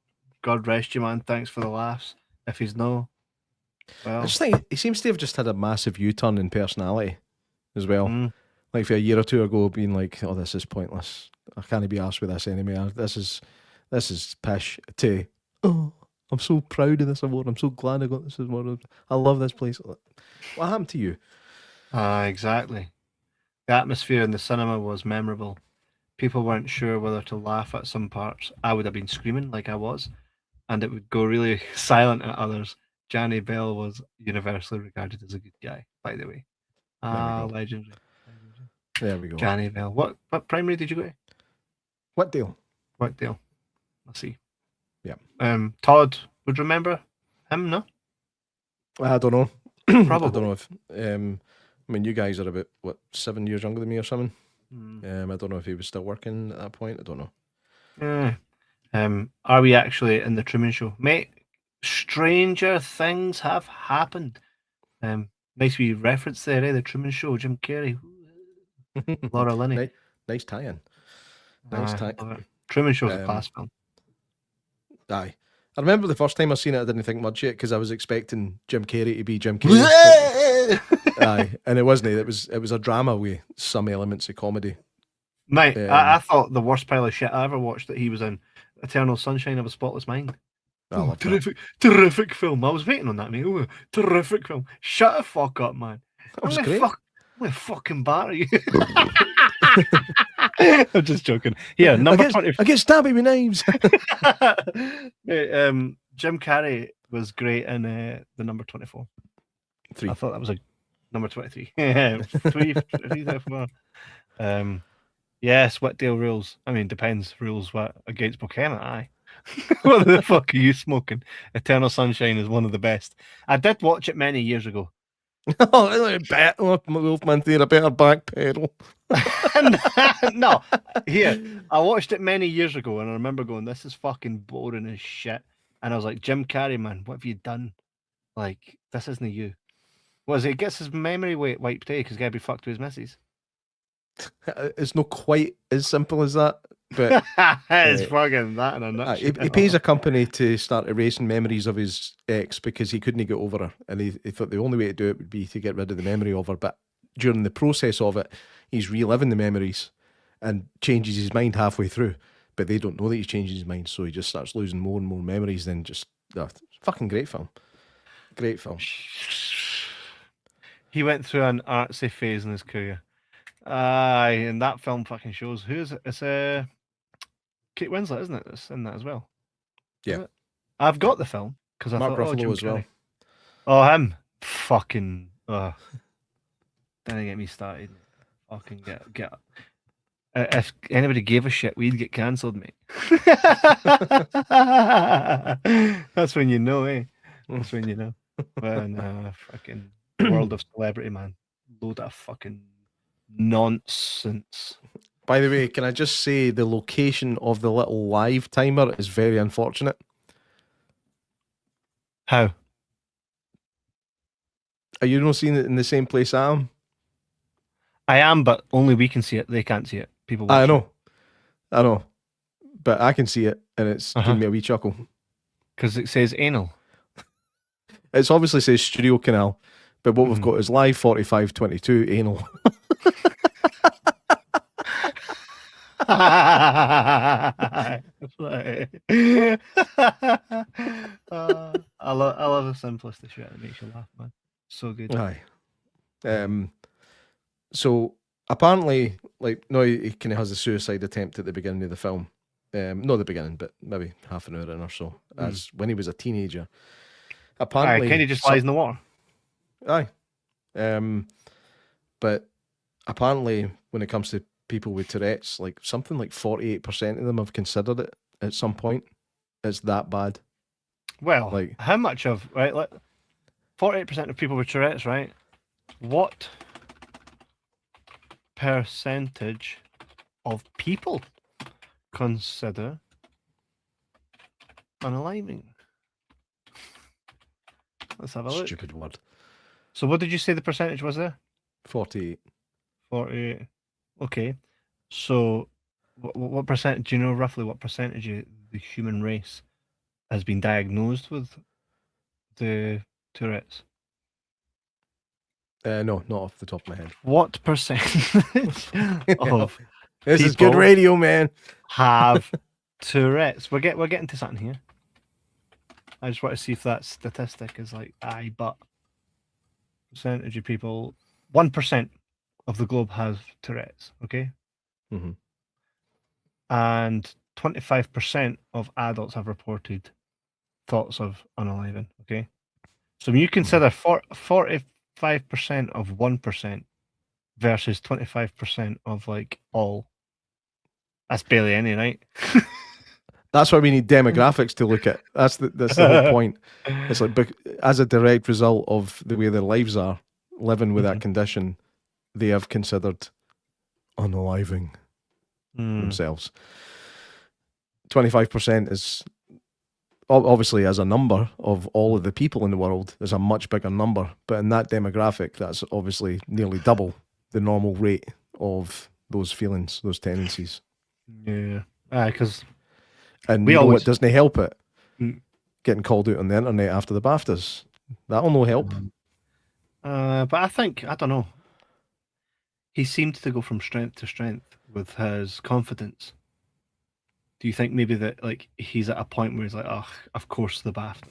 God rest you, man. Thanks for the laughs. If he's no, well, I just think he seems to have just had a massive U-turn in personality as well. Like for a year or two ago, being like, "Oh, this is pointless. I can't be arsed with this anymore. This is pish." To, "Oh, I'm so proud of this award. I'm so glad I got this award. I love this place." What happened to you? Exactly. The atmosphere in the cinema was memorable. People weren't sure whether to laugh at some parts. I would have been screaming like I was, and it would go really silent at others. Johnny Bell was universally regarded as a good guy, by the way. Legendary. There we go. Johnny Bell. What primary did you go to? What deal? Let's see. Yeah. Todd would remember him, no? I don't know. Probably. I don't know if. I mean, you guys are about 7 years younger than me or something. I don't know if he was still working at that point. I don't know. Are we actually in the Truman Show, mate? Stranger things have happened. Nice wee reference there, the Truman Show, Jim Carrey, Laura Linney. Nice tie-in. Nice tie. Truman Show's a class film. Aye. I remember the first time I seen it, I didn't think much of it because I was expecting Jim Carrey to be Jim Carrey. Aye, and it wasn't. It was a drama with some elements of comedy. Mate, I thought the worst pile of shit I ever watched that he was in, Eternal Sunshine of a Spotless Mind. Terrific film. I was waiting on that, mate. Ooh, terrific film. Shut the fuck up, man. That was great. I'm gonna fucking batter you. I'm just joking. Yeah, number 20. I get stabby with knives. Mate, Jim Carrey was great in the number 24. 3. I thought that was a number 23. 3, 4. Yes, Whitdale rules. I mean, depends. Rules what against Buchanan, aye. What the fuck are you smoking? Eternal Sunshine is one of the best. I did watch it many years ago. Wolfman there, a better back pedal. No, here, I watched it many years ago and I remember going, this is fucking boring as shit. And I was like, Jim Carrey, man, what have you done? Like, this isn't you. Was it gets his memory wiped out because Gabby fucked with his missus? It's not quite as simple as that. But it's fucking that in a nutshell. He pays a company to start erasing memories of his ex because he couldn't get over her, and he thought the only way to do it would be to get rid of the memory of her. But during the process of it, he's reliving the memories and changes his mind halfway through. But they don't know that he's changing his mind, so he just starts losing more and more memories. Then just fucking great film. Great film. He went through an artsy phase in his career. Aye, and that film fucking shows. Who is it? It's Kate Winslet, isn't it? That's in that as well. Yeah, I've got the film because I Mark thought, Ruffalo as well. Oh, him, fucking. Don't get me started. Fucking get. If anybody gave a shit, we'd get cancelled, mate. That's when you know, eh? That's when you know. When fucking world of celebrity, man. Load of fucking nonsense. By the way, can I just say the location of the little live timer is very unfortunate. How? Are you not seeing it in the same place I am? I am, but only we can see it. They can't see it. People. I know, but I can see it, and it's giving me a wee chuckle because it says anal. It's obviously says Studio Canal, but what we've got is live 4522 anal. That's right. I love the simplistic shit that makes you laugh, man. So good. Aye. So apparently, like, no, he kind of has a suicide attempt at the beginning of the film. Not the beginning, but maybe half an hour in or so. As when he was a teenager. Apparently, Kenny just lies in the water. Aye. But apparently, when it comes to people with Tourette's, like something like 48% of them have considered it at some point. It's that bad. Well, Like, how much of, right? Like 48% of people with Tourette's, right? What percentage of people consider unaliving? Let's have a look. stupid word. So what did you say the percentage was there? 48. 48. Okay. So what percent, do you know roughly what percentage of the human race has been diagnosed with the Tourette's? No, not off the top of my head. What percentage of This is good people radio, man. have Tourette's? We're getting to something here. I just want to see if that statistic is like aye, but percentage of people, 1% of the globe has Tourette's, okay? Mhm. And 25% of adults have reported thoughts of unaliving, okay? So when you consider 45% of 1% versus 25% of like all, that's barely any, right? That's why we need demographics to look at. That's the whole point. It's like, as a direct result of the way their lives are, living with that condition, they have considered unaliving themselves. 25% is obviously, as a number of all of the people in the world, is a much bigger number. But in that demographic, that's obviously nearly double the normal rate of those feelings, those tendencies. Yeah. Because And we you know always what doesn't help it? Mm. Getting called out on the internet after the BAFTAs. That'll no help. but I think, I don't know. He seemed to go from strength to strength with his confidence. Do you think maybe that like he's at a point where he's like, oh, of course the BAFTAs?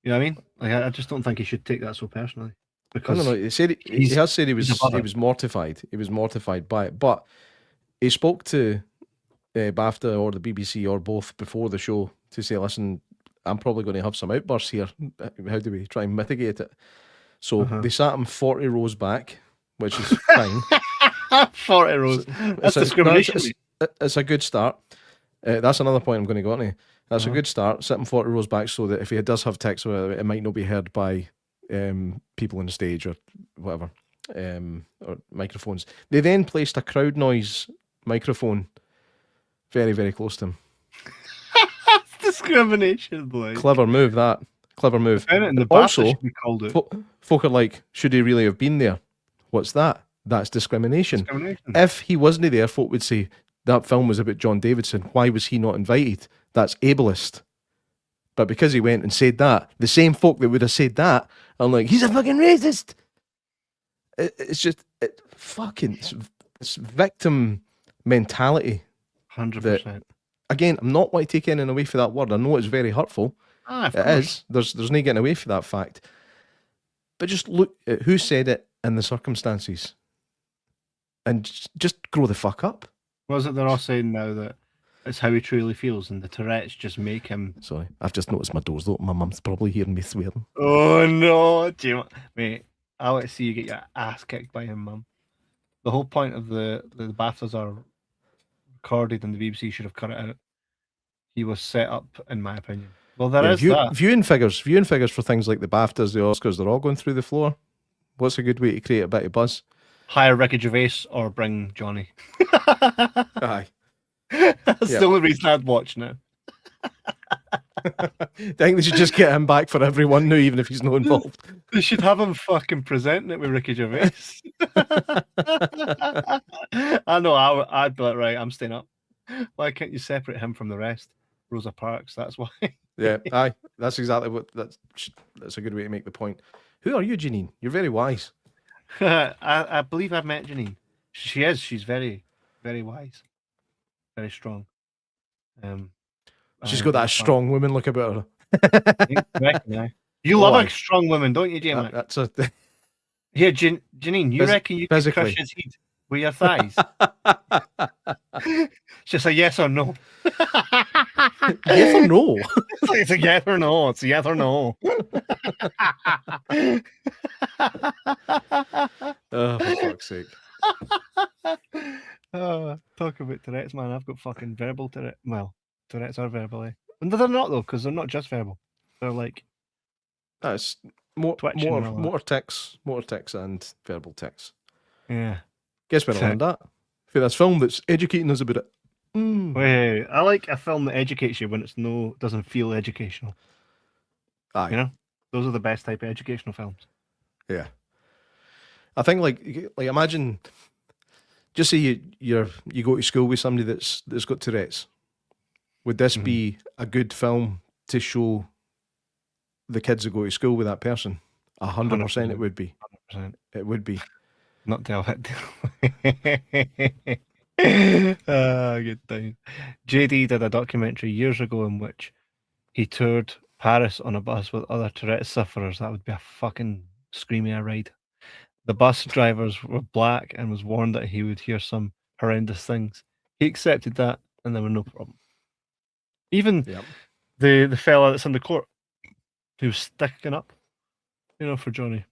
You know what I mean? Like I just don't think he should take that so personally. I Because don't know. He said he has said he was mortified. He was mortified by it, but he spoke to BAFTA or the BBC or both before the show to say, "Listen, I'm probably going to have some outbursts here. How do we try and mitigate it?" So they sat him 40 rows back, which is fine. 40 rows. That's discrimination. It's a good start. That's another point I'm going to go on to. That's a good start. Sit him 40 rows back so that if he does have text, it might not be heard by people on the stage or whatever, or microphones. They then placed a crowd noise microphone very, very close to him. That's discrimination, boy. Clever move, that. Clever move. And the Also, should be called it. Folk are like, should he really have been there? What's that? That's discrimination. If he wasn't there, folk would say, that film was about John Davidson. Why was he not invited? That's ableist. But because he went and said that, the same folk that would have said that are like, he's a fucking racist. It's just, it's victim mentality. 100%. Again, I'm not wanting to take anything away for that word. I know it's very hurtful. Of it course. is. There's no getting away from that fact. But just look at who said it and the circumstances. And just grow the fuck up. What is it they're all saying now that it's how he truly feels and the Tourette's just make him... Sorry, I've just noticed my door's open. My mum's probably hearing me swearing. Oh no, mate, I want to see you get your ass kicked by him, mum. The whole point of the BAFTAs are recorded and the BBC should have cut it out. He was set up, in my opinion. Well, there is that. Viewing figures for things like the BAFTAs, the Oscars, they're all going through the floor. What's a good way to create a bit of buzz? Hire Ricky Gervais or bring Johnny. Aye. That's the only reason I'd watch now. I think they should just get him back for everyone now, even if he's not involved. They should have him fucking presenting it with Ricky Gervais. I know, I'd be like, right, I'm staying up. Why can't you separate him from the rest? Rosa Parks, that's why. Yeah, aye. That's exactly what, that's a good way to make the point. Who are you, Janine? You're very wise. I believe I've met Janine. She's very, very wise. very strong. She's got that strong woman look about her. You love a strong woman, don't you, Jay Mack? That's a Here, Janine, you reckon you could physically. crush his head with your thighs? It's just a yes or no. Yes or no? It's a yes or no. It's a yes or no. Oh, for fuck's sake. Talk about Tourette's, man. I've got fucking verbal Tourette. Well, Tourette's are verbal, eh? And they're not, though, because they're not just verbal. They're like... That's more twitching and all that. motor tics and verbal tics. Yeah. Guess where I learned that? For this film that's educating us about it. Wait, I like a film that educates you when it's doesn't feel educational. Aye. You know? Those are the best type of educational films. Yeah. I think like imagine just say you go to school with somebody that's got Tourette's. Would this be a good film to show the kids that go to school with that person? 100% it would be. 100%. It would be. Not tell it. Good time. JD did a documentary years ago in which he toured Paris on a bus with other Tourette sufferers. That would be a fucking screamy ride. The bus drivers were black and was warned that he would hear some horrendous things. He accepted that and there were no problem. Even the fella that's in the court who was sticking up, for Johnny.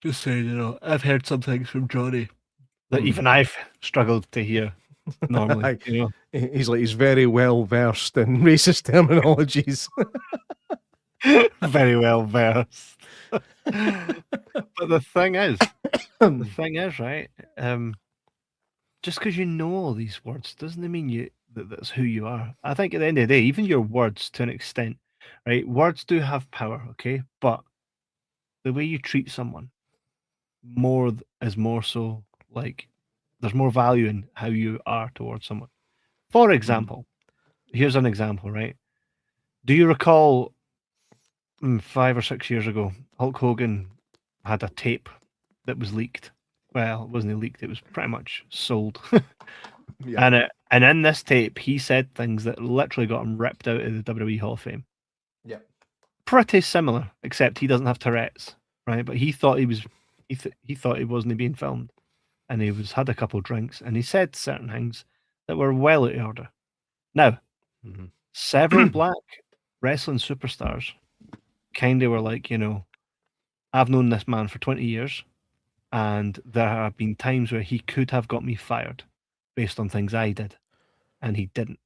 Just saying, I've heard some things from Johnny that even I've struggled to hear normally. He's very well versed in racist terminologies. Very well versed. But the thing is, right? Just because you know all these words doesn't mean that's who you are. I think at the end of the day, even your words to an extent, right? Words do have power, okay? But the way you treat someone is more so like there's more value in how you are towards someone. For example, here's an example, right? Do you recall 5 or 6 years ago, Hulk Hogan had a tape that was leaked? Well, it wasn't leaked, it was pretty much sold. And in this tape, he said things that literally got him ripped out of the WWE Hall of Fame. Yeah. Pretty similar, except he doesn't have Tourette's, right? But he thought he thought he wasn't being filmed, and he had a couple of drinks, and he said certain things that were well out of order. Now, several black wrestling superstars kind of were like, I've known this man for 20 years, and there have been times where he could have got me fired based on things I did, and he didn't.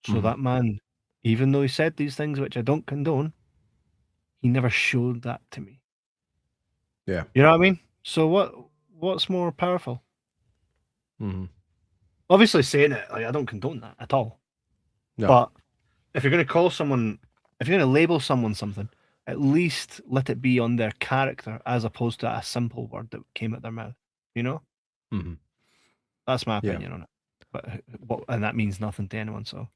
So that man, even though he said these things, which I don't condone, he never showed that to me. Yeah. You know what I mean? So what's more powerful? Obviously saying it, I don't condone that at all. No. But if you're going to call someone, if you're going to label someone something, at least let it be on their character as opposed to a simple word that came out their mouth. That's my opinion on it. But and that means nothing to anyone, so.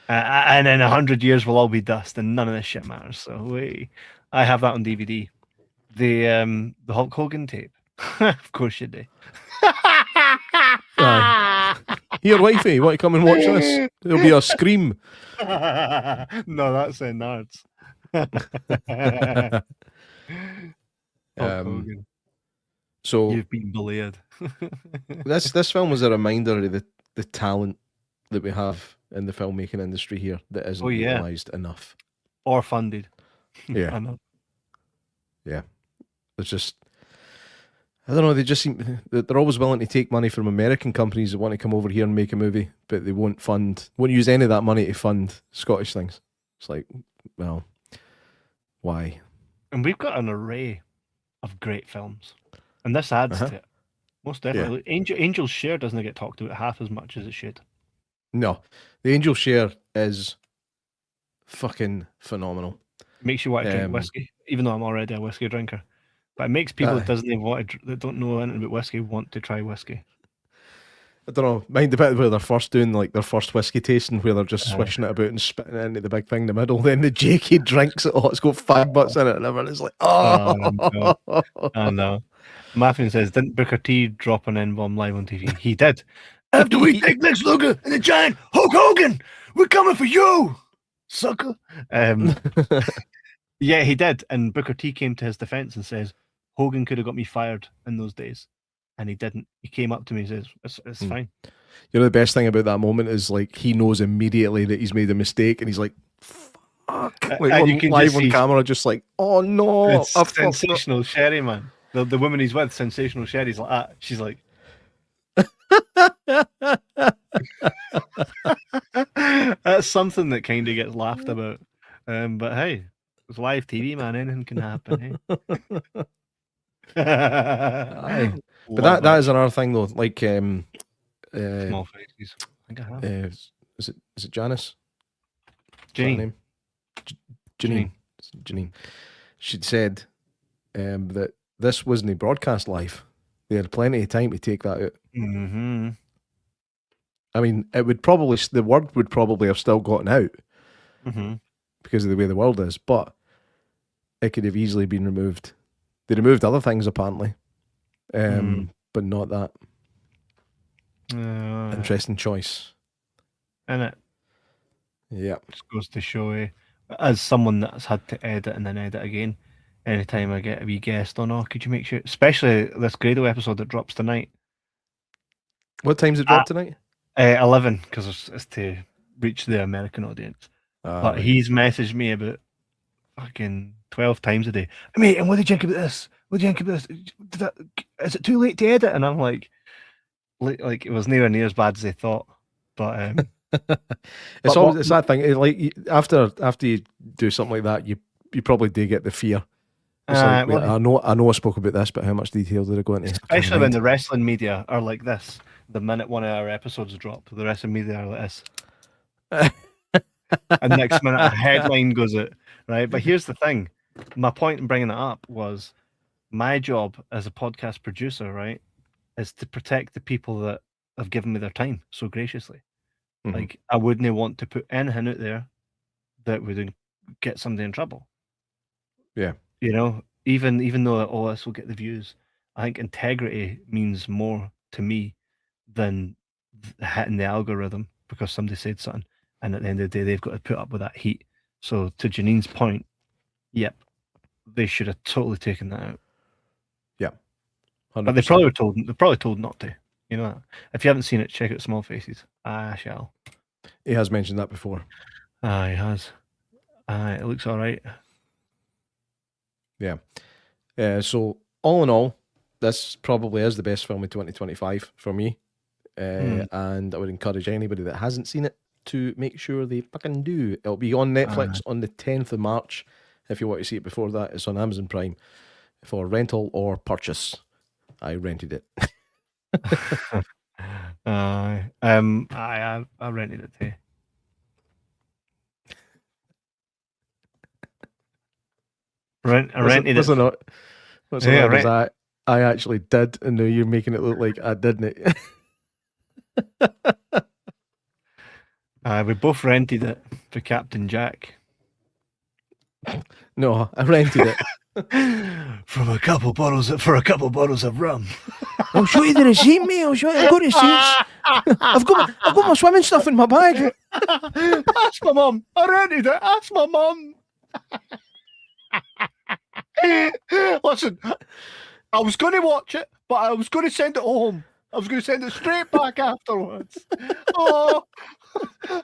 And in 100 years we'll all be dust and none of this shit matters. So I have that on DVD. The Hulk Hogan tape. Of course you do. Here, wifey, you want to come and watch this? There'll be a scream. No, that's in Nards. So you've been belayed. This film was a reminder of the talent that we have in the filmmaking industry here that isn't realised enough. Or funded. Yeah. I know. Yeah. It's just, I don't know, they just seem, they're always willing to take money from American companies that want to come over here and make a movie, but they won't use any of that money to fund Scottish things. It's like, well, why? And we've got an array of great films. And this adds to it. Most definitely. Yeah. Angel's Share doesn't get talked about half as much as it should. No. The Angel Share is fucking phenomenal. Makes you want to drink whiskey, even though I'm already a whiskey drinker. But it makes people that don't know anything about whiskey want to try whiskey. I don't know. Mind the bit where they're first doing like their first whiskey tasting, where they're just swishing it about and spitting it into the big thing in the middle. Then the Jakey drinks it. Oh, it's got 5 butts in it, and everyone is like, oh. I know. Matthew says, didn't Booker T drop an N-bomb live on TV? He did. After we take Lex Luger and the giant Hulk Hogan, we're coming for you, sucker. Yeah, he did. And Booker T came to his defense and says, Hogan could have got me fired in those days. And he didn't. He came up to me and says, it's fine. You know, the best thing about that moment is like he knows immediately that he's made a mistake, and he's like, "Fuck!" Like you can live just on see- camera, just like, "Oh no!" It's I've fucked up." sensational Sherry, man. The woman he's with, sensational Sherry's like that. She's like, that's something that kind of gets laughed about. But hey, it's live TV, man. Anything can happen. Hey? Aye. But that is another thing though. Like, small faces. I think I have. is it Janice? Is that her Janine. name? Janine. Janine. She'd said that this wasn't broadcast live. They had plenty of time to take that out. Mm-hmm. I mean, it would probably, the word would probably have still gotten out Mm-hmm. because of the way the world is, but it could have easily been removed. They removed other things apparently, but not that. Interesting choice. And it Yeah. just goes to show you, as someone that's had to edit and then edit again, anytime I get a wee guest on, could you make sure, especially this Grado episode that drops tonight, What time's it drop tonight? 11, because it's to reach the American audience. But he's messaged me about fucking 12 times a day. Mate, and what did you think about this? What do you think about this? Is it too late to edit? And I'm like it was nowhere near as bad as they thought. But it's always it's that thing. Like after you do something like that, you probably do get the fear. It's like, well, I know I spoke about this, but how much detail did I go into? especially when the wrestling media are like this. The minute one of our episodes drop, the wrestling media are like this. And next minute a headline goes out, right? But here's the thing. My point in bringing that up was my job as a podcast producer, right, is to protect the people that have given me their time so graciously. Mhm. Like, I wouldn't want to put anything out there that would get somebody in trouble. Yeah. You know, even though this will get the views, I think integrity means more to me than hitting the algorithm because somebody said something, and at the end of the day they've got to put up with that heat. So to Janine's point, yep, they should have totally taken that out. Yeah, 100%. But they probably were told not to. You know, if you haven't seen it, check out Small Faces. I shall. He has mentioned that before. He has. It looks all right. Yeah. So all in all, this probably is the best film of 2025 for me. And I would encourage anybody that hasn't seen it to make sure they fucking do. It'll be on Netflix on the 10th of March. If you want to see it before that, it's on Amazon Prime for rental or purchase. I rented it. I rented it too. I rented it. What's I actually did, and now you're making it look like I didn't. We both rented it for Captain Jack. No, I rented it. For a couple bottles of rum. I'll show you the receipt, mate. I'll show you. I've got receipts. I've got my swimming stuff in my bag. Ask my mum. I rented it. Ask my mum. Listen, I was going to watch it, but I was going to send it home. I was going to send it straight back afterwards. Oh, I'm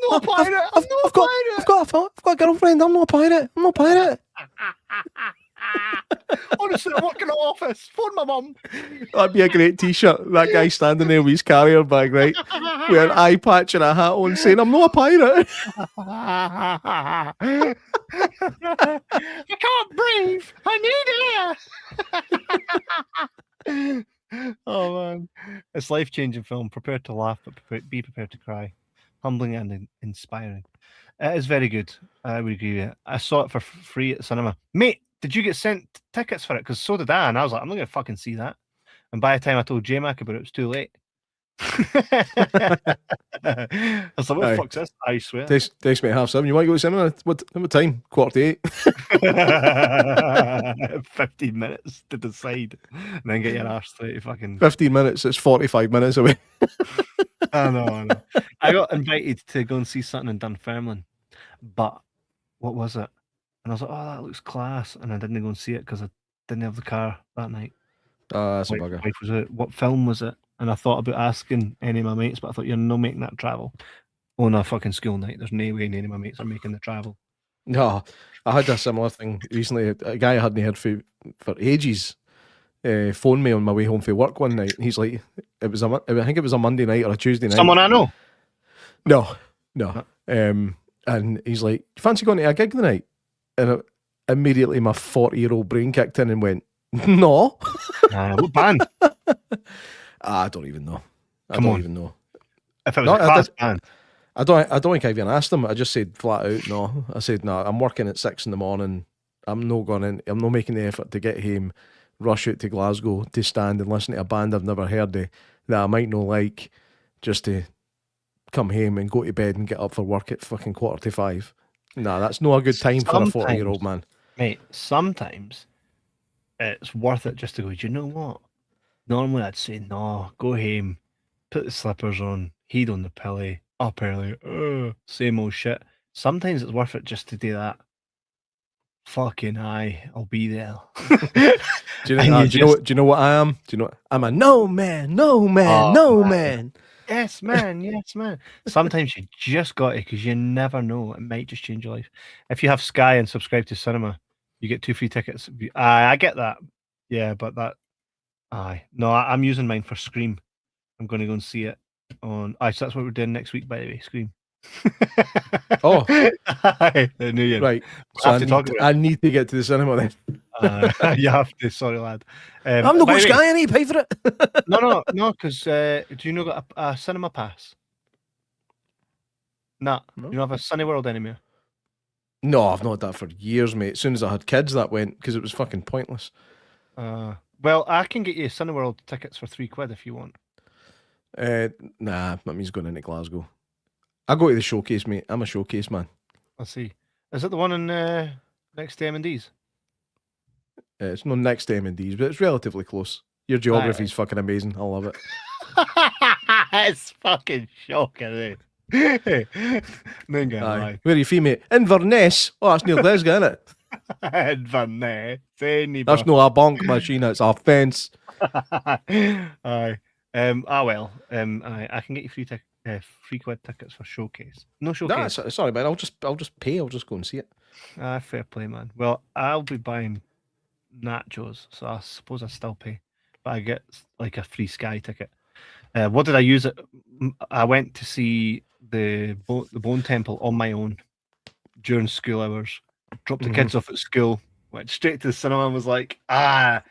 not a pirate. I've got a girlfriend. I'm not a pirate. I'm not a pirate. Honestly, I work in an office. Phone my mum. That'd be a great T-shirt. That guy standing there with his carrier bag, right, with an eye patch and a hat on, saying, "I'm not a pirate." I can't breathe. I need air. Oh man, it's life-changing film. Prepare to laugh, but be prepared to cry. Humbling and inspiring. It is very good. I would agree with you. I saw it for free at the cinema. Mate, did you get sent tickets for it? Because so did I, and I was like, I'm not gonna fucking see that. And by the time I told J Mac about it, it was too late. I was like, what the Aye. fuck's this? I swear. Text me at 7:30. You want to go to cinema? What time? 7:45. 15 minutes to decide, and then get your arse straight. Fucking. 15 minutes. It's 45 minutes away. I know. I got invited to go and see something in Dunfermline, but what was it? And I was like, oh, that looks class, and I didn't go and see it because I didn't have the car that night. That's a bugger. Wife was out. What film was it? And I thought about asking any of my mates, but I thought you're not making that travel on a fucking school night. There's no way any of my mates are making the travel. No, I had a similar thing recently. A guy I hadn't heard for ages phoned me on my way home from work one night. He's like, I think it was a Monday night or a Tuesday night. Someone I know? No. And he's like, you fancy going to a gig tonight? And immediately my 40-year-old brain kicked in and went, no. What band? I don't even know. I Come don't on. even know. If it was a class band. I don't think I even asked him. I just said flat out no. I said no. I'm working at 6 a.m. I'm not making the effort to get home, rush out to Glasgow to stand and listen to a band I've never heard of that I might not like, just to come home and go to bed and get up for work at fucking 5:15. Nah, that's not a good time for a 40-year-old man. Mate, sometimes it's worth it just to go, do you know what? Normally I'd say, no, go home, put the slippers on, heat on the pillow, up early, same old shit. Sometimes it's worth it just to do that. Fucking aye, I'll be there. Do you know what I am? Do you know? I'm a no man. Yes, man. Sometimes you just got it because you never know. It might just change your life. If you have Sky and subscribe to cinema, you get 2 free tickets. I get that. Yeah, but that. Aye. No, I'm using mine for Scream. I'm going to go and see it on. So that's what we're doing next week, by the way. Scream. Oh. Aye, the New Year. Right. So I need to get to the cinema then. You have to. Sorry, lad. I'm not going to Sky. I need to pay for it. No. Because do you know got a cinema pass? Nah. No. You don't have a Cineworld anymore. No, I've not had that for years, mate. As soon as I had kids, that went because it was fucking pointless. Well, I can get you Cineworld tickets for £3 if you want. Nah, that means going into Glasgow. I go to the Showcase, mate. I'm a Showcase man. I see. Is it the one in next to M&D's? It's not next to M&D's, but it's relatively close. Your geography's fucking amazing. I love it. It's fucking shocking, eh? Aye. Where are you from, mate? Inverness. Oh, that's near Glasgow, isn't it? Inverness. That's not a bonk machine. It's a fence. Aye. Well. Aye. I can get you £3 tickets for Showcase. No Showcase. No, sorry, man. I'll just pay. I'll just go and see it. Fair play, man. Well, I'll be buying nachos, so I suppose I still pay, but I get like a free Sky ticket. What did I use it? I went to see the Bone Temple on my own during school hours. Dropped the kids off at school, went straight to the cinema and was like,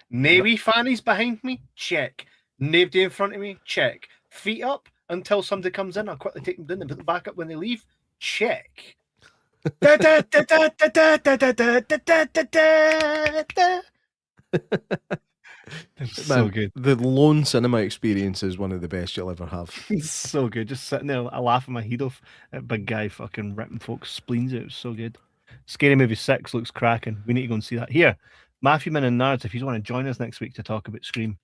Navy fannies behind me? Check. Nobody in front of me? Check. Feet up until somebody comes in. I'll quickly take them down and put them back up when they leave? Check. It's so good. The lone cinema experience is one of the best you'll ever have. It's so good. Just sitting there, I laugh my head off at big guy fucking ripping folks' spleens out. It's so good. Scary Movie 6 looks cracking. We need to go and see that. Here, Matthew Min and Nards, if you want to join us next week to talk about Scream,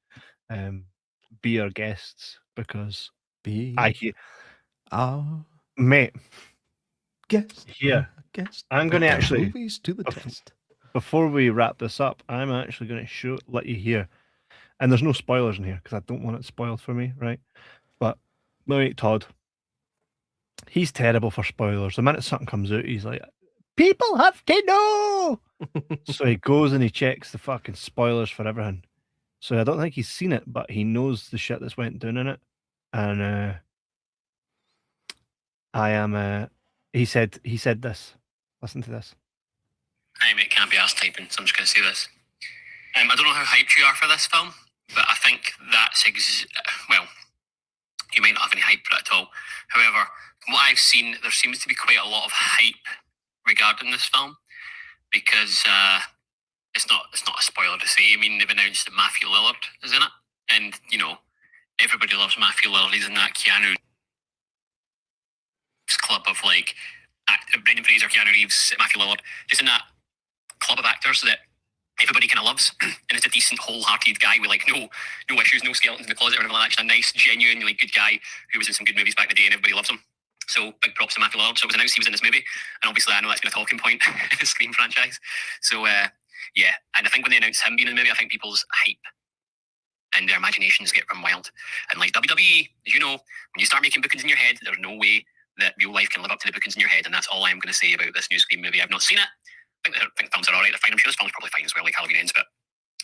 be our guests because mate. Guest. Here, I'm going to actually movies to the test. Before we wrap this up, I'm actually going to let you hear, and there's no spoilers in here because I don't want it spoiled for me, right? But my mate Todd, he's terrible for spoilers. The minute something comes out, he's like, people have to know. So he goes and he checks the fucking spoilers for everything. So I don't think he's seen it, but he knows the shit that's went down in it. And he said this. Listen to this. Hey mate, can't be arsed typing, so I'm just going to say this. I don't know how hyped you are for this film, but I think that's well, you might not have any hype for it at all. However, from what I've seen, there seems to be quite a lot of hype regarding this film because it's not a spoiler to say. I mean, they've announced that Matthew Lillard is in it, and you know, everybody loves Matthew Lillard. He's in that Keanu club of like Brendan Fraser, Keanu Reeves, Matthew Lillard, just in that club of actors that everybody kind of loves, and it's a decent, wholehearted guy with like no issues, no skeletons in the closet or anything like that. Just a nice, genuine, like good guy who was in some good movies back in the day, and everybody loves him. So big props to Matthew Lillard. So it was announced he was in this movie, and obviously I know that's been a talking point in the Scream franchise. So yeah, and I think when they announced him being in the movie, I think people's hype and their imaginations get run wild. And like WWE, as you know, when you start making bookings in your head, there's no way that real life can live up to the bookings in your head, and that's all I'm going to say about this new Scream movie. I've not seen it. I think the films are alright. They're fine. I'm sure this film's probably fine as well, like Halloween Ends. But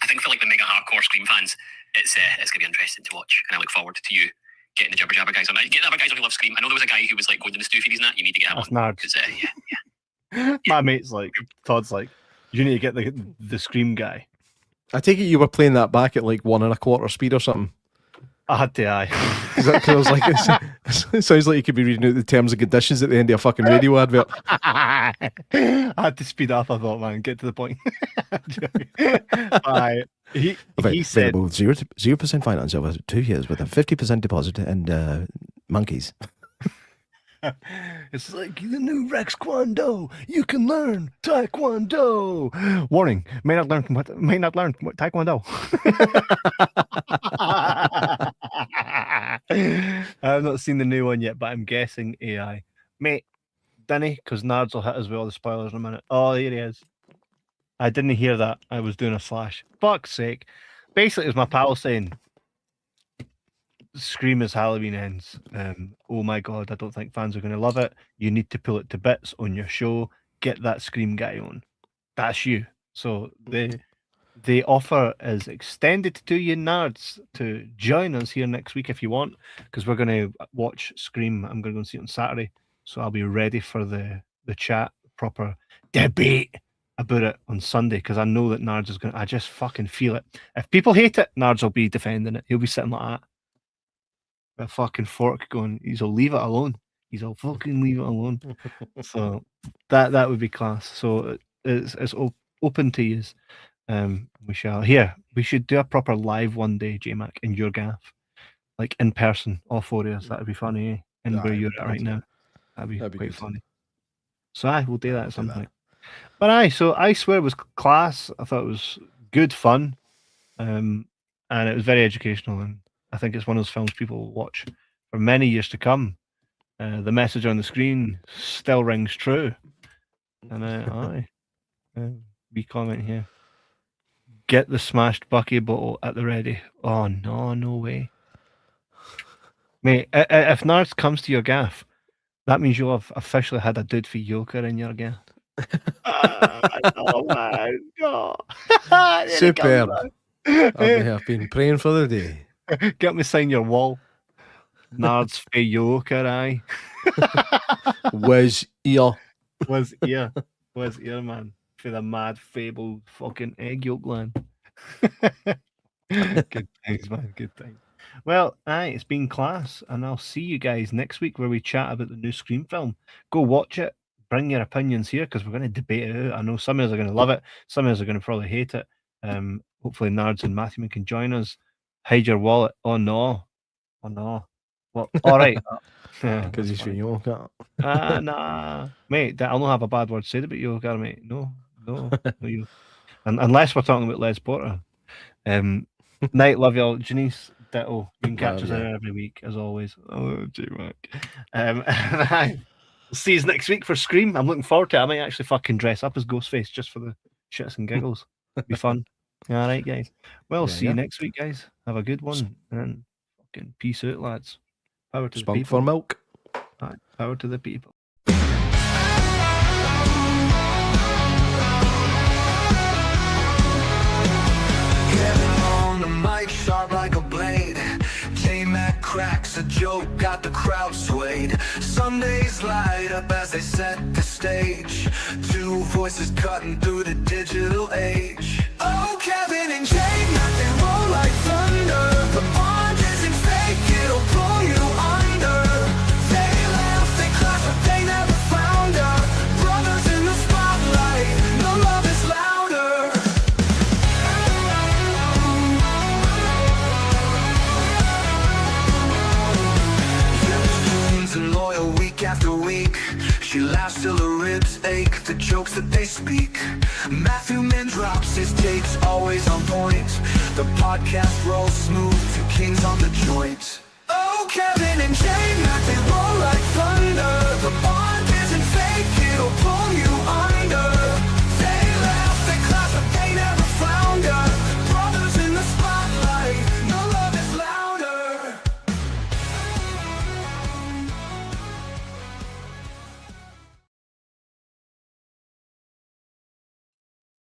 I think for like the mega hardcore Scream fans, it's going to be interesting to watch, and I look forward to you getting the Jibber Jabber guys on. Get the other guys on who love Scream. I know there was a guy who was like going to the Stoofies and that. You need to get that That's one. Nards. Yeah. My mate's like, Todd's like, you need to get the Scream guy. I take it you were playing that back at like 1 1/4 speed or something. I had to, aye. Because I was like, it sounds like you could be reading out the terms and conditions at the end of a fucking radio advert. I had to speed up. I thought, man, get to the point. He said, available 0% finance over 2 years with a 50% deposit and monkeys. It's like the new Rex Kwon-Do. You can learn Taekwondo. Warning: may not learn Taekwondo. I've not seen the new one yet, but I'm guessing AI. Mate, Dinny, because Nards will hit us with all the spoilers in a minute. Oh, here he is. I didn't hear that. I was doing a flash. Fuck's sake. Basically, it was my pal saying, Scream as Halloween Ends. Oh my god, I don't think fans are going to love it. You need to pull it to bits on your show. Get that Scream guy on. That's you. So the offer is extended to you, Nards, to join us here next week if you want, because we're going to watch Scream. I'm going to go and see it on Saturday, so I'll be ready for the chat, proper debate about it on Sunday, because I know that Nards is going to, I just fucking feel it. If people hate it, Nards will be defending it. He'll be sitting like that. A fucking fork going, he'll leave it alone. He'll fucking leave it alone. So that would be class. So it's open to use. We should do a proper live one day, J Mac, in your gaff, like in person, all 4 of us. That'd be funny, eh? And where you're at right now, that'd be quite funny. So we'll do that at some point. But so I swear it was class. I thought it was good fun, and it was very educational, and I think it's one of those films people will watch for many years to come. The message on the screen still rings true. And we comment here. Get the smashed Bucky bottle at the ready. Oh no way. Mate, if Nards comes to your gaff, that means you'll have officially had a dude for Yoker in your gaff. Oh my god. Superb. I've been praying for the day. Get me sign your wall. Nards for Yoker, aye. Was ear. Was ear, man. For the mad fable fucking egg yolk land. Good things, man. Good things. Well, it's been class, and I'll see you guys next week where we chat about the new Scream film. Go watch it. Bring your opinions here, because we're going to debate it out. I know some of us are going to love it. Some of us are going to probably hate it. Hopefully Nards and Matthew can join us. Hide your wallet. Oh no. Well, all right. Because he's for you. Nah. Mate, I'll not have a bad word said about you, mate. No, you. Unless we're talking about Les Porter. Night, love y'all. Janice, ditto. You can catch us there every week, as always. Oh, J-Mac. We'll see you next week for Scream. I'm looking forward to it. I might actually fucking dress up as Ghostface just for the shits and giggles. It'll be fun. All right, guys. Well, see you next week, guys. Have a good one. And fucking peace out, lads. Power to the people. For milk. All right, power to the people. Kevin on the mic, sharp like a blade. Jay Mack cracks a joke, got the crowd swayed. Sundays light up as they set the stage. Two voices cutting through the digital age. Oh, Kevin and Jay Mack, they roll like thunder. The bond isn't fake, it'll pull you under. They laugh, they clap, but they never found her. Brothers in the spotlight, no love is louder. laughs till the ribs ache, the jokes that they speak. Matthew Min drops his takes, always on point. The podcast rolls smooth, two kings on the joint. Oh, Kevin and Jay Mack, they roll